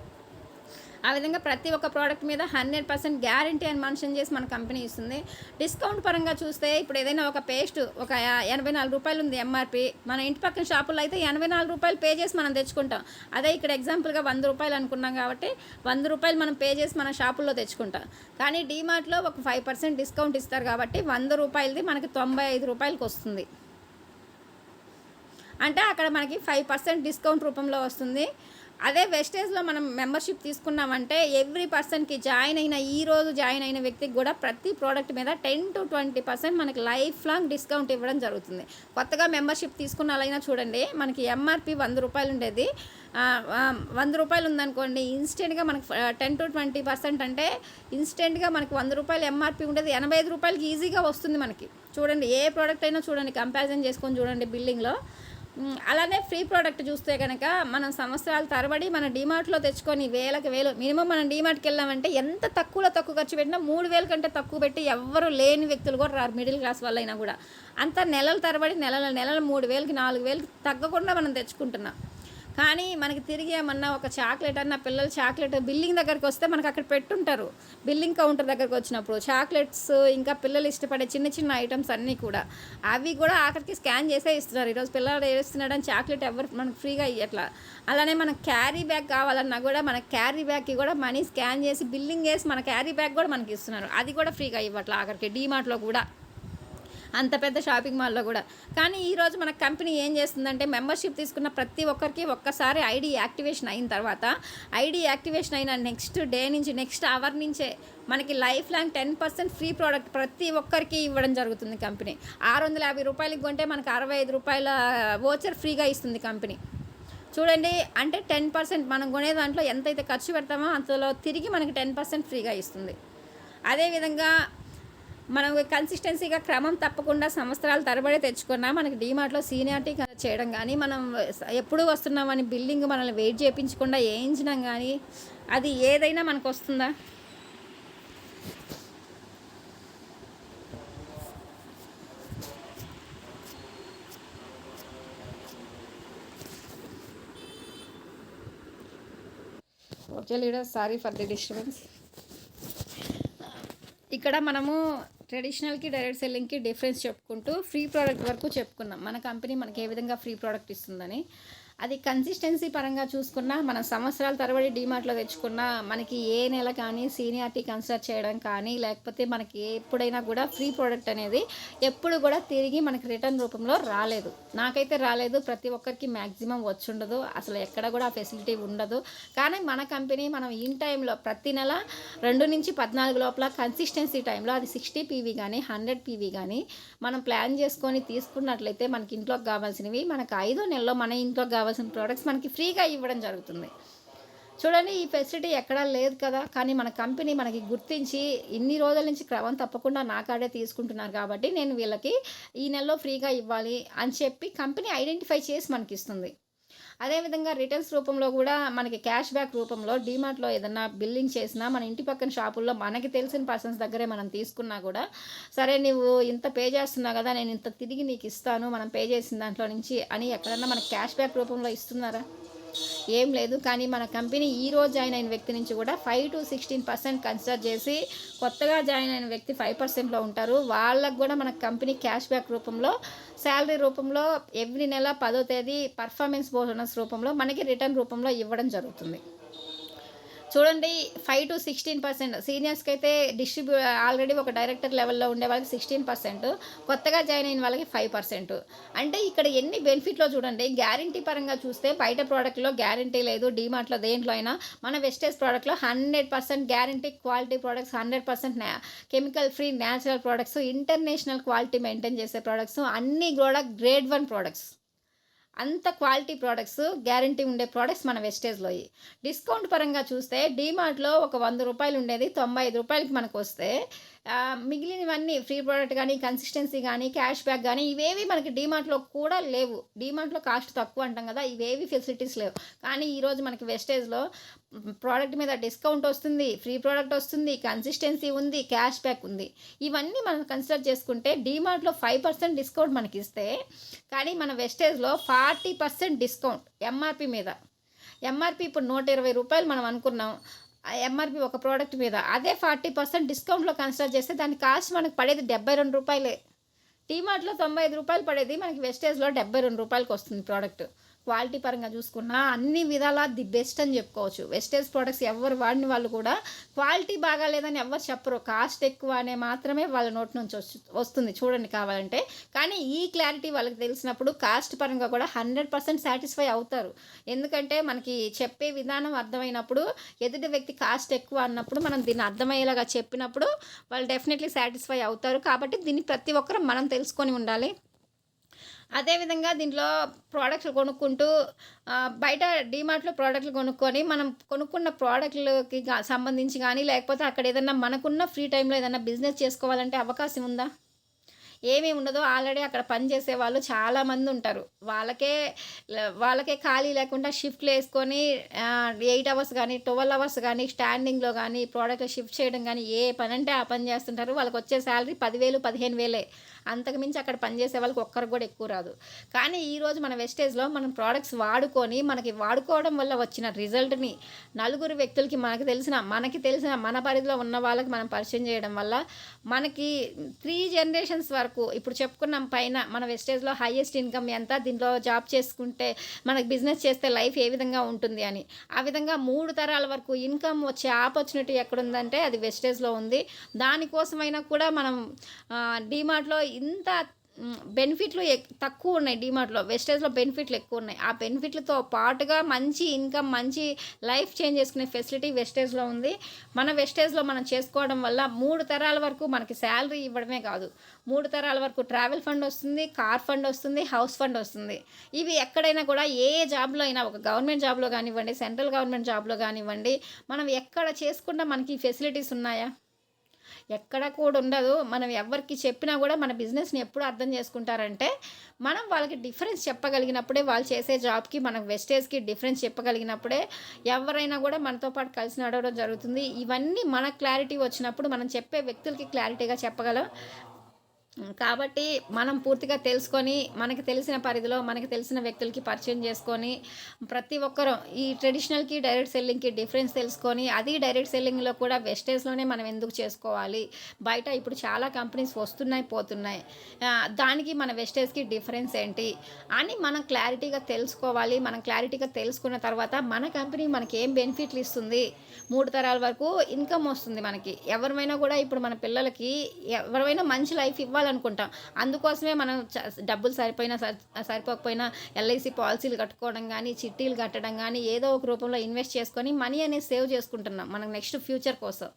ఆ విధంగా ప్రతి ఒక్క ప్రోడక్ట్ మీద 100% గ్యారంటీ అని మెన్షన్ చేసి మన కంపెనీ ఇస్తుంది. డిస్కౌంట్ పరంగా చూస్తే ఇప్పుడు ఏదైనా ఒక పేస్ట్ ఒక రూ. 84 ఉంది ఎంఆర్పి. మన ఇంటి పక్కన షాపుల్లో అయితే రూ. 84 పే చేసి మనం తెచ్చుకుంటాం. అదే ఇక్కడ ఎగ్జాంపుల్గా రూ. 100 అనుకున్నాం కాబట్టి రూ. 100 మనం పే చేసి మన షాపుల్లో తెచ్చుకుంటాం. కానీ డీమార్ట్లో ఒక 5% డిస్కౌంట్ ఇస్తారు కాబట్టి రూ. 100ది మనకి రూ. 95కి వస్తుంది. అంటే అక్కడ మనకి 5% డిస్కౌంట్ రూపంలో వస్తుంది. అదే వెస్టేజ్లో మనం మెంబర్షిప్ తీసుకున్నామంటే ఎవ్రీ పర్సన్కి ఈరోజు జాయిన్ అయిన వ్యక్తికి కూడా ప్రతి ప్రోడక్ట్ మీద 10 to 20% మనకి లైఫ్ లాంగ్ డిస్కౌంట్ ఇవ్వడం జరుగుతుంది. కొత్తగా మెంబర్షిప్ తీసుకున్న వాళ్ళైనా చూడండి, మనకి ఎంఆర్పి రూ. 100 ఉండేది, రూ. 100 ఉందనుకోండి, ఇన్స్టెంట్గా మనకి 10 to 20% అంటే ఇన్స్టెంట్గా మనకి రూ. 100 ఎంఆర్పి ఉండేది రూ. 85 ఈజీగా వస్తుంది మనకి. చూడండి, ఏ ప్రోడక్ట్ అయినా చూడండి, కంపారిజన్ చేసుకొని చూడండి బిల్లింగ్లో. అలానే ఫ్రీ ప్రోడక్ట్ చూస్తే కనుక మనం సంవత్సరాల తరబడి మన డీమార్ట్లో తెచ్చుకొని వేలకు వేలు మినిమం మనం డీమార్ట్కి వెళ్ళామంటే ఎంత తక్కువ ఖర్చు పెట్టినా 3000 కంటే తక్కువ పెట్టి ఎవ్వరు లేని వ్యక్తులు కూడా రారు, మిడిల్ క్లాస్ వాళ్ళైనా కూడా. అంత నెలల తరబడి నెలలు 3000కి 4000కి తగ్గకుండా మనం తెచ్చుకుంటున్నాం. కానీ మనకి తిరిగి ఏమన్నా ఒక చాక్లెట్ అన్న, పిల్లలు చాక్లెట్ బిల్లింగ్ దగ్గరికి వస్తే మనకు అక్కడ పెట్టుంటారు. బిల్లింగ్ కౌంటర్ దగ్గరికి వచ్చినప్పుడు చాక్లెట్స్, ఇంకా పిల్లలు ఇష్టపడే చిన్న చిన్న ఐటమ్స్ అన్నీ కూడా అవి కూడా ఆఖరికి స్కాన్ చేసే ఇస్తున్నారు. ఈరోజు పిల్లలు ఏడుస్తున్నాడని చాక్లెట్ ఎవరు మనకు ఫ్రీగా ఇవ్వట్లా. అలానే మనకు క్యారీ బ్యాగ్ కావాలన్నా కూడా మన క్యారీ బ్యాగ్కి కూడా మనీ స్కాన్ చేసి బిల్లింగ్ వేసి మన క్యారీ బ్యాగ్ కూడా మనకి ఇస్తున్నారు. అది కూడా ఫ్రీగా ఇవ్వట్లా ఆఖరికి డీమార్ట్లో కూడా, అంత పెద్ద షాపింగ్ మాల్లో కూడా. కానీ ఈరోజు మన కంపెనీ ఏం చేస్తుందంటే మెంబర్షిప్ తీసుకున్న ప్రతి ఒక్కరికి ఒక్కసారి ఐడి యాక్టివేషన్ అయిన తర్వాత, ఐడి యాక్టివేషన్ అయిన నెక్స్ట్ డే నుంచి, నెక్స్ట్ అవర్ నుంచే మనకి లైఫ్ లాంగ్ 10% ఫ్రీ ప్రోడక్ట్ ప్రతి ఒక్కరికి ఇవ్వడం జరుగుతుంది కంపెనీ. రూ. 650 కొంటే మనకు రూ. 65 వోచర్ ఫ్రీగా ఇస్తుంది కంపెనీ. చూడండి, అంటే 10% మనం కొనే దాంట్లో ఎంతైతే ఖర్చు పెడతామో అంతలో తిరిగి మనకి 10% ఫ్రీగా ఇస్తుంది. అదేవిధంగా మనం కన్సిస్టెన్సీగా క్రమం తప్పకుండా సంవత్సరాల తరబడి తెచ్చుకున్నా మనకి డీమార్ట్లో సీనియారిటీ చేయడం కానీ, మనం ఎప్పుడు వస్తున్నామని బిల్లింగ్ మనల్ని వెయిట్ చేయించకుండా వేయించడం కానీ, అది ఏదైనా మనకు వస్తుందా? Okay leader, sorry for the disturbance. ఇక్కడ మనము ట్రెడిషనల్కి డైరెక్ట్ సెల్లింగ్కి డిఫరెన్స్ చెప్పుకుంటూ ఫ్రీ ప్రోడక్ట్ వరకు చెప్పుకున్నాం. మన కంపెనీ మనకి ఏ విధంగా ఫ్రీ ప్రోడక్ట్ ఇస్తుందని. అది కన్సిస్టెన్సీ పరంగా చూసుకున్నా, మనం సంవత్సరాల తరబడి డీమార్ట్లో తెచ్చుకున్నా మనకి ఏ నెల కానీ సీనియారిటీ కన్సిడర్ చేయడం కానీ, లేకపోతే మనకి ఎప్పుడైనా కూడా ఫ్రీ ప్రోడక్ట్ అనేది ఎప్పుడు కూడా తిరిగి మనకి రిటర్న్ రూపంలో రాలేదు. నాకైతే రాలేదు, ప్రతి ఒక్కరికి మ్యాక్సిమం వచ్చుండదు, అసలు ఎక్కడ కూడా ఆ ఫెసిలిటీ ఉండదు. కానీ మన కంపెనీ మనం ఇన్ టైంలో ప్రతి నెల 2 నుంచి 14 లోపల కన్సిస్టెన్సీ టైంలో అది 60 PV కానీ 100 PV కానీ మనం ప్లాన్ చేసుకొని తీసుకున్నట్లయితే మనకి ఇంట్లోకి కావాల్సినవి మనకు 5వ నెలలో మన ఇంట్లోకి కావాల్సిన ప్రోడక్ట్స్ మనకి ఫ్రీగా ఇవ్వడం జరుగుతుంది. చూడండి, ఈ ఫెసిలిటీ ఎక్కడా లేదు కదా. కానీ మన కంపెనీ మనకి గుర్తించి ఇన్ని రోజుల నుంచి క్రమం తప్పకుండా నా కాడే తీసుకుంటున్నారు కాబట్టి నేను వీళ్ళకి ఈ నెలలో ఫ్రీగా ఇవ్వాలి అని చెప్పి కంపెనీ ఐడెంటిఫై చేసి మనకి ఇస్తుంది. అదేవిధంగా రిటర్న్స్ రూపంలో కూడా మనకి క్యాష్ బ్యాక్ రూపంలో డీమార్ట్లో ఏదన్నా బిల్లింగ్ చేసినా, మన ఇంటి పక్కన షాపుల్లో మనకి తెలిసిన పర్సన్స్ దగ్గరే మనం తీసుకున్నా కూడా, సరే నువ్వు ఇంత పే చేస్తున్నావు కదా, నేను ఇంత తిరిగి నీకు ఇస్తాను మనం పే చేసిన దాంట్లో నుంచి అని ఎక్కడన్నా మనకి క్యాష్ బ్యాక్ రూపంలో ఇస్తున్నారా? ఏం లేదు. కానీ మన కంపెనీ ఈరోజు జాయిన్ అయిన వ్యక్తి నుంచి కూడా 5-16% కన్సిడర్ చేసి, కొత్తగా జాయిన్ అయిన వ్యక్తి 5%లో ఉంటారు. వాళ్ళకు కూడా మన కంపెనీ క్యాష్ బ్యాక్ రూపంలో, శాలరీ రూపంలో, ఎవ్రీ నెల 10వ తేదీ పర్ఫార్మెన్స్ బోనస్ రూపంలో మనకి రిటర్న్ రూపంలో ఇవ్వడం జరుగుతుంది. చూడండి, 5-16%. సీనియర్స్కి అయితే ఆల్రెడీ ఒక డైరెక్టర్ లెవెల్లో ఉండే వాళ్ళకి 16%, కొత్తగా జాయిన్ అయిన వాళ్ళకి 5%. అంటే ఇక్కడ ఎన్ని బెనిఫిట్లో చూడండి. గ్యారంటీ పరంగా చూస్తే బయట ప్రోడక్ట్లో గ్యారంటీ లేదు. డీమార్ట్లో దేంట్లో అయినా మన వెస్టేజ్ ప్రోడక్ట్లో 100% guarantee, quality products, 100% chemical free natural products, international quality maintain చేసే ప్రోడక్ట్స్, అన్నీ కూడా గ్రేడ్ 1 ప్రోడక్ట్స్. అంత క్వాలిటీ ప్రోడక్ట్స్, గ్యారంటీ ఉండే ప్రోడక్ట్స్ మన వెస్టేజ్‌లోయి. డిస్కౌంట్ పరంగా చూస్తే డీమార్ట్‌లో ఒక రూ. 100 ఉండేది రూ. 95కి మనకొస్తే, మిగిలినవన్నీ ఫ్రీ ప్రోడక్ట్ కానీ, కన్సిస్టెన్సీ కానీ, క్యాష్ బ్యాక్ కానీ ఇవేవి మనకి డీమార్ట్‌లో కూడా లేవు. డీమార్ట్‌లో కాస్ట్ తక్కువ అంటాం కదా, ఇవేవి ఫెసిలిటీస్ లేవు. కానీ ఈరోజు మనకి వెస్టేజ్‌లో ప్రోడక్ట్ మీద డిస్కౌంట్ వస్తుంది, ఫ్రీ ప్రోడక్ట్ వస్తుంది, కన్సిస్టెన్సీ ఉంది, క్యాష్ బ్యాక్ ఉంది. ఇవన్నీ మనం కన్సిడర్ చేసుకుంటే డీమార్ట్‌లో 5% డిస్కౌంట్ మనకిస్తే, కానీ మన వెస్టేజ్‌లో 40% డిస్కౌంట్ ఎంఆర్‌పీ మీద. ఎంఆర్‌పీ ఇప్పుడు రూ. 120 మనం అనుకున్నాం. ఎంఆర్‌పీ ఒక ప్రోడక్ట్ మీద. అదే 40% డిస్కౌంట్‌లో కన్సిడర్ చేస్తే దాని కాస్ట్ మనకు పడేది రూ. 72. డీమార్ట్‌లో రూ. 95 పడేది మనకి వెస్టేజ్‌లో రూ. 72 వస్తుంది ప్రోడక్ట్. క్వాలిటీ పరంగా చూసుకున్నా అన్ని విధాలా ది బెస్ట్ అని చెప్పుకోవచ్చు. వెస్టేజ్ ప్రోడక్ట్స్ ఎవరు వాడిన వాళ్ళు కూడా క్వాలిటీ బాగాలేదని ఎవరు చెప్పరు. కాస్ట్ ఎక్కువ అనే మాత్రమే వాళ్ళ నోటి నుంచి వస్తుంది చూడండి కావాలంటే. కానీ ఈ క్లారిటీ వాళ్ళకి తెలిసినప్పుడు కాస్ట్ పరంగా కూడా 100% సాటిస్ఫై అవుతారు. ఎందుకంటే మనకి చెప్పే విధానం అర్థమైనప్పుడు, ఎదుటి వ్యక్తి కాస్ట్ ఎక్కువ అన్నప్పుడు మనం దీన్ని అర్థమయ్యేలాగా చెప్పినప్పుడు వాళ్ళు డెఫినెట్లీ సాటిస్ఫై అవుతారు. కాబట్టి దీన్ని ప్రతి ఒక్కరూ మనం తెలుసుకొని ఉండాలి. అదేవిధంగా దీంట్లో ప్రోడక్ట్స్ కొనుక్కుంటూ, బయట డీమార్ట్‌లో ప్రోడక్ట్‌లు కొనుక్కొని మనం కొనుక్కున్న ప్రోడక్ట్‌లకి సంబంధించి కానీ, లేకపోతే అక్కడ ఏదన్నా మనకున్న ఫ్రీ టైంలో ఏదన్నా బిజినెస్ చేసుకోవాలంటే అవకాశం ఉందా? ఏమీ ఉండదు. ఆల్రెడీ అక్కడ పనిచేసే వాళ్ళు చాలామంది ఉంటారు. వాళ్ళకే ఖాళీ లేకుండా షిఫ్ట్‌లేసుకొని 8 అవర్స్ కానీ, 12 అవర్స్ కానీ, స్టాండింగ్‌లో కానీ, ప్రోడక్ట్‌లు షిఫ్ట్ చేయడం కానీ, ఏ పనంటే ఆ పని చేస్తుంటారు. వాళ్ళకొచ్చే శాలరీ 10,000, 15,000. అంతకుమించి అక్కడ పనిచేసే వాళ్ళకి ఒక్కరికి కూడా ఎక్కువ రాదు. కానీ ఈరోజు మన వెస్టేజ్‌లో మనం ప్రోడక్ట్స్ వాడుకొని, మనకి వాడుకోవడం వల్ల వచ్చిన రిజల్ట్‌ని నలుగురు వ్యక్తులకి మనకి తెలిసిన మన పరిధిలో ఉన్న వాళ్ళకి మనం పరిచయం చేయడం వల్ల మనకి 3 జనరేషన్స్ వరకు ఇప్పుడు చెప్పుకున్నాం పైన మన వెస్టేజ్‌లో హైయెస్ట్ ఇన్‌కమ్ ఎంత, దీంట్లో జాబ్ చేసుకుంటే మనకి బిజినెస్ చేస్తే లైఫ్ ఏ విధంగా ఉంటుంది అని. ఆ విధంగా 3 తరాల వరకు ఇన్‌కమ్ వచ్చే ఆపర్చునిటీ ఎక్కడుందంటే అది వెస్టేజ్‌లో ఉంది. దానికోసమైనా కూడా మనం డీమార్ట్‌లో ఇంత బెనిఫిట్లు తక్కువ ఉన్నాయి. డీమార్ట్‌లో వెస్టేజ్‌లో బెనిఫిట్లు ఎక్కువ ఉన్నాయి. ఆ బెనిఫిట్లతో పాటుగా మంచి ఇన్‌కమ్, మంచి లైఫ్ చేంజ్ చేసుకునే ఫెసిలిటీ వెస్టేజ్‌లో ఉంది. మన వెస్టేజ్‌లో మనం చేసుకోవడం వల్ల 3 తరాల వరకు మనకి శాలరీ ఇవ్వడమే కాదు, 3 తరాల వరకు ట్రావెల్ ఫండ్ వస్తుంది, కార్ ఫండ్ వస్తుంది, హౌస్ ఫండ్ వస్తుంది. ఇవి ఎక్కడైనా కూడా ఏ జాబ్‌లో అయినా, ఒక గవర్నమెంట్ జాబ్‌లో కానివ్వండి, సెంట్రల్ గవర్నమెంట్ జాబ్‌లో కానివ్వండి, మనం ఎక్కడ చేసుకున్నా మనకి ఫెసిలిటీస్ ఉన్నాయా? ఎక్కడ కూడా ఉండదు. మనం ఎవ్వరికి చెప్పినా కూడా మన బిజినెస్‌ని ఎప్పుడు అర్థం చేసుకుంటారంటే, మనం వాళ్ళకి డిఫరెన్స్ చెప్పగలిగినప్పుడే, వాళ్ళు చేసే జాబ్‌కి, మన వెస్టేజ్‌కి డిఫరెన్స్ చెప్పగలిగినప్పుడే ఎవరైనా కూడా మనతో పాటు కలిసి నడవడం జరుగుతుంది. ఇవన్నీ మనకు క్లారిటీ వచ్చినప్పుడు మనం చెప్పే వ్యక్తులకి క్లారిటీగా చెప్పగలం. కాబట్టి మనం పూర్తిగా తెలుసుకొని, మనకి తెలిసిన పరిధిలో, మనకి తెలిసిన వ్యక్తులకి పరిచయం చేసుకొని, ప్రతి ఒక్కరం ఈ ట్రెడిషనల్‌కి, డైరెక్ట్ సెల్లింగ్‌కి డిఫరెన్స్ తెలుసుకొని, అది డైరెక్ట్ సెల్లింగ్‌లో కూడా వెస్టేజ్‌లోనే మనం ఎందుకు చేసుకోవాలి? బయట ఇప్పుడు చాలా కంపెనీస్ వస్తున్నాయి, పోతున్నాయి. దానికి మన వెస్టేజ్‌కి డిఫరెన్స్ ఏంటి? అని మనం క్లారిటీగా తెలుసుకోవాలి. మనం క్లారిటీగా తెలుసుకున్న తర్వాత మన కంపెనీ మనకి ఏం బెనిఫిట్లు ఇస్తుంది? 3 తరాల వరకు ఇన్‌కమ్ వస్తుంది మనకి. ఎవరిమైనా కూడా ఇప్పుడు మన పిల్లలకి ఎవరైనా మంచి లైఫ్ ఇవ్వాలనుకుంటాం. అందుకోసమే మనం డబ్బులు సరిపోకపోయినా ఎల్ఐసి పాలసీలు కట్టుకోవడం గానీ, చిట్టీలు కట్టడం గానీ, ఏదో ఒక రూపంలో ఇన్వెస్ట్ చేసుకొని మనీ అనేది సేవ్ చేసుకుంటున్నాం మనం నెక్స్ట్ ఫ్యూచర్ కోసం.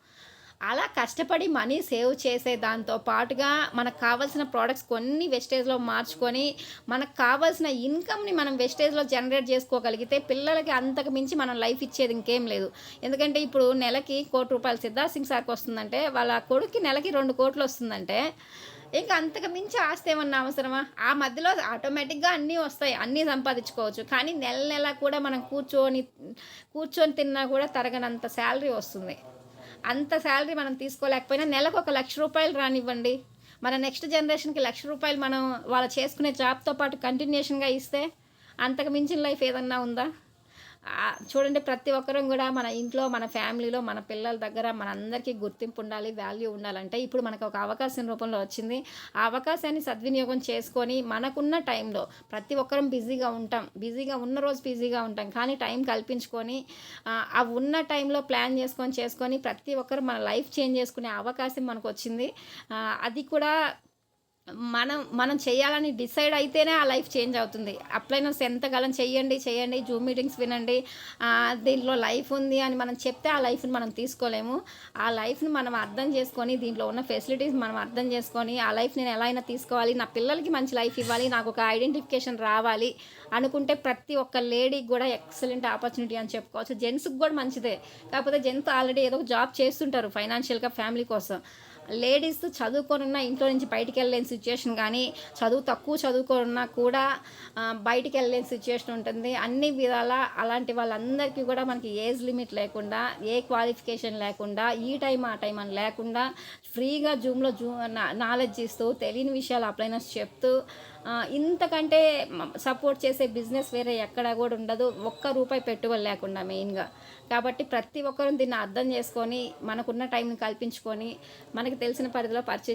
అలా కష్టపడి మనీ సేవ్ చేసే దాంతో పాటుగా మనకు కావాల్సిన ప్రోడక్ట్స్ కొన్ని వెస్టేజ్‌లో మార్చుకొని, మనకు కావాల్సిన ఇన్‌కమ్‌ని మనం వెస్టేజ్‌లో జనరేట్ చేసుకోగలిగితే పిల్లలకి అంతకు మించి మనం లైఫ్ ఇచ్చేది ఇంకేం లేదు. ఎందుకంటే ఇప్పుడు నెలకి ₹1,00,00,000 సిద్ధార్థ్ సింగ్ సార్‌కి వస్తుందంటే, వాళ్ళ కొడుక్కి నెలకి 2,00,00,000 వస్తుందంటే, ఇంక అంతకు మించి ఆస్తి ఏమన్నా అవసరమా? ఆ మధ్యలో ఆటోమేటిక్‌గా అన్నీ వస్తాయి. అన్నీ సంపాదించుకోవచ్చు. కానీ నెల నెల కూడా మనం కూర్చొని తిన్నా కూడా తరగనంత శాలరీ వస్తుంది. అంత శాలరీ మనం తీసుకోలేకపోయినా నెలకు ఒక ₹1,00,000 రానివ్వండి. మన నెక్స్ట్ జనరేషన్‌కి ₹1,00,000 మనం వాళ్ళు చేసుకునే జాబ్‌తో పాటు కంటిన్యూషన్‌గా ఇస్తే అంతకు మించిన లైఫ్ ఏదన్నా ఉందా? చూడండి, ప్రతి ఒక్కరం గూడా మన ఇంట్లో, మన ఫ్యామిలీలో, మన పిల్లల దగ్గర మనందరికీ గుర్తింపు ఉండాలి, వాల్యూ ఉండాలంటే ఇప్పుడు మనకు ఒక అవకాశం రూపంలో వచ్చింది. ఆ అవకాశాన్ని సద్వినియోగం చేసుకొని మనకున్న టైంలో ప్రతి ఒక్కరం బిజీగా ఉంటాం. బిజీగా ఉన్న రోజు బిజీగా ఉంటాం. కానీ టైం కల్పించుకొని ఆ ఉన్న టైంలో ప్లాన్ చేసుకొని ప్రతి ఒక్కరు మన లైఫ్ చేంజ్ చేసుకునే అవకాశం మనకొచ్చింది. అది కూడా మనం చేయాలని డిసైడ్ అయితేనే ఆ లైఫ్ చేంజ్ అవుతుంది. అప్లైనర్స్ ఎంతకాలం చేయండి, జూమ్ మీటింగ్స్ వినండి, దీంట్లో లైఫ్ ఉంది అని మనం చెప్తే ఆ లైఫ్‌ని మనం తీసుకోలేము. ఆ లైఫ్‌ని మనం అర్థం చేసుకొని, దీంట్లో ఉన్న ఫెసిలిటీస్ మనం అర్థం చేసుకొని, ఆ లైఫ్ నేను ఎలా అయినా తీసుకోవాలి, నా పిల్లలకి మంచి లైఫ్ ఇవ్వాలి, నాకు ఒక ఐడెంటిఫికేషన్ రావాలి అనుకుంటే ప్రతి ఒక్క లేడీకి కూడా ఎక్సలెంట్ ఆపర్చునిటీ అని చెప్పుకోవచ్చు. జెంట్స్‌కి కూడా మంచిదే. కాకపోతే జెంట్స్ ఆల్రెడీ ఏదో ఒక జాబ్ చేస్తుంటారు ఫైనాన్షియల్‌గా ఫ్యామిలీ కోసం. లేడీస్ చదువుకొనున్న ఇంట్లో నుంచి బయటికెళ్ళలేని సిచ్యుయేషన్ కానీ, తక్కువ చదువుకున్నా కూడా బయటికెళ్ళలేని సిచ్యుయేషన్ ఉంటుంది. అన్ని విధాలా అలాంటి వాళ్ళందరికీ కూడా మనకి ఏజ్ లిమిట్ లేకుండా, ఏ క్వాలిఫికేషన్ లేకుండా, ఈ టైం, ఆ టైం అని లేకుండా ఫ్రీగా జూమ్‌లో నాలెడ్జ్ ఇస్తూ, తెలియని విషయాలు అప్లైనర్స్ చెప్తూ, ఇంతకంటే సపోర్ట్ చేసే బిజినెస్ వేరే ఎక్కడా కూడా ఉండదు. ఒక్క రూపాయి పెట్టుబడి లేకుండా మెయిన్‌గా. కాబట్టి ప్రతి ఒక్కరు దీన్ని అర్థం చేసుకొని, మనకున్న టైంని కల్పించుకొని, మనకు తెలిసిన పరిధిలో పరిచయం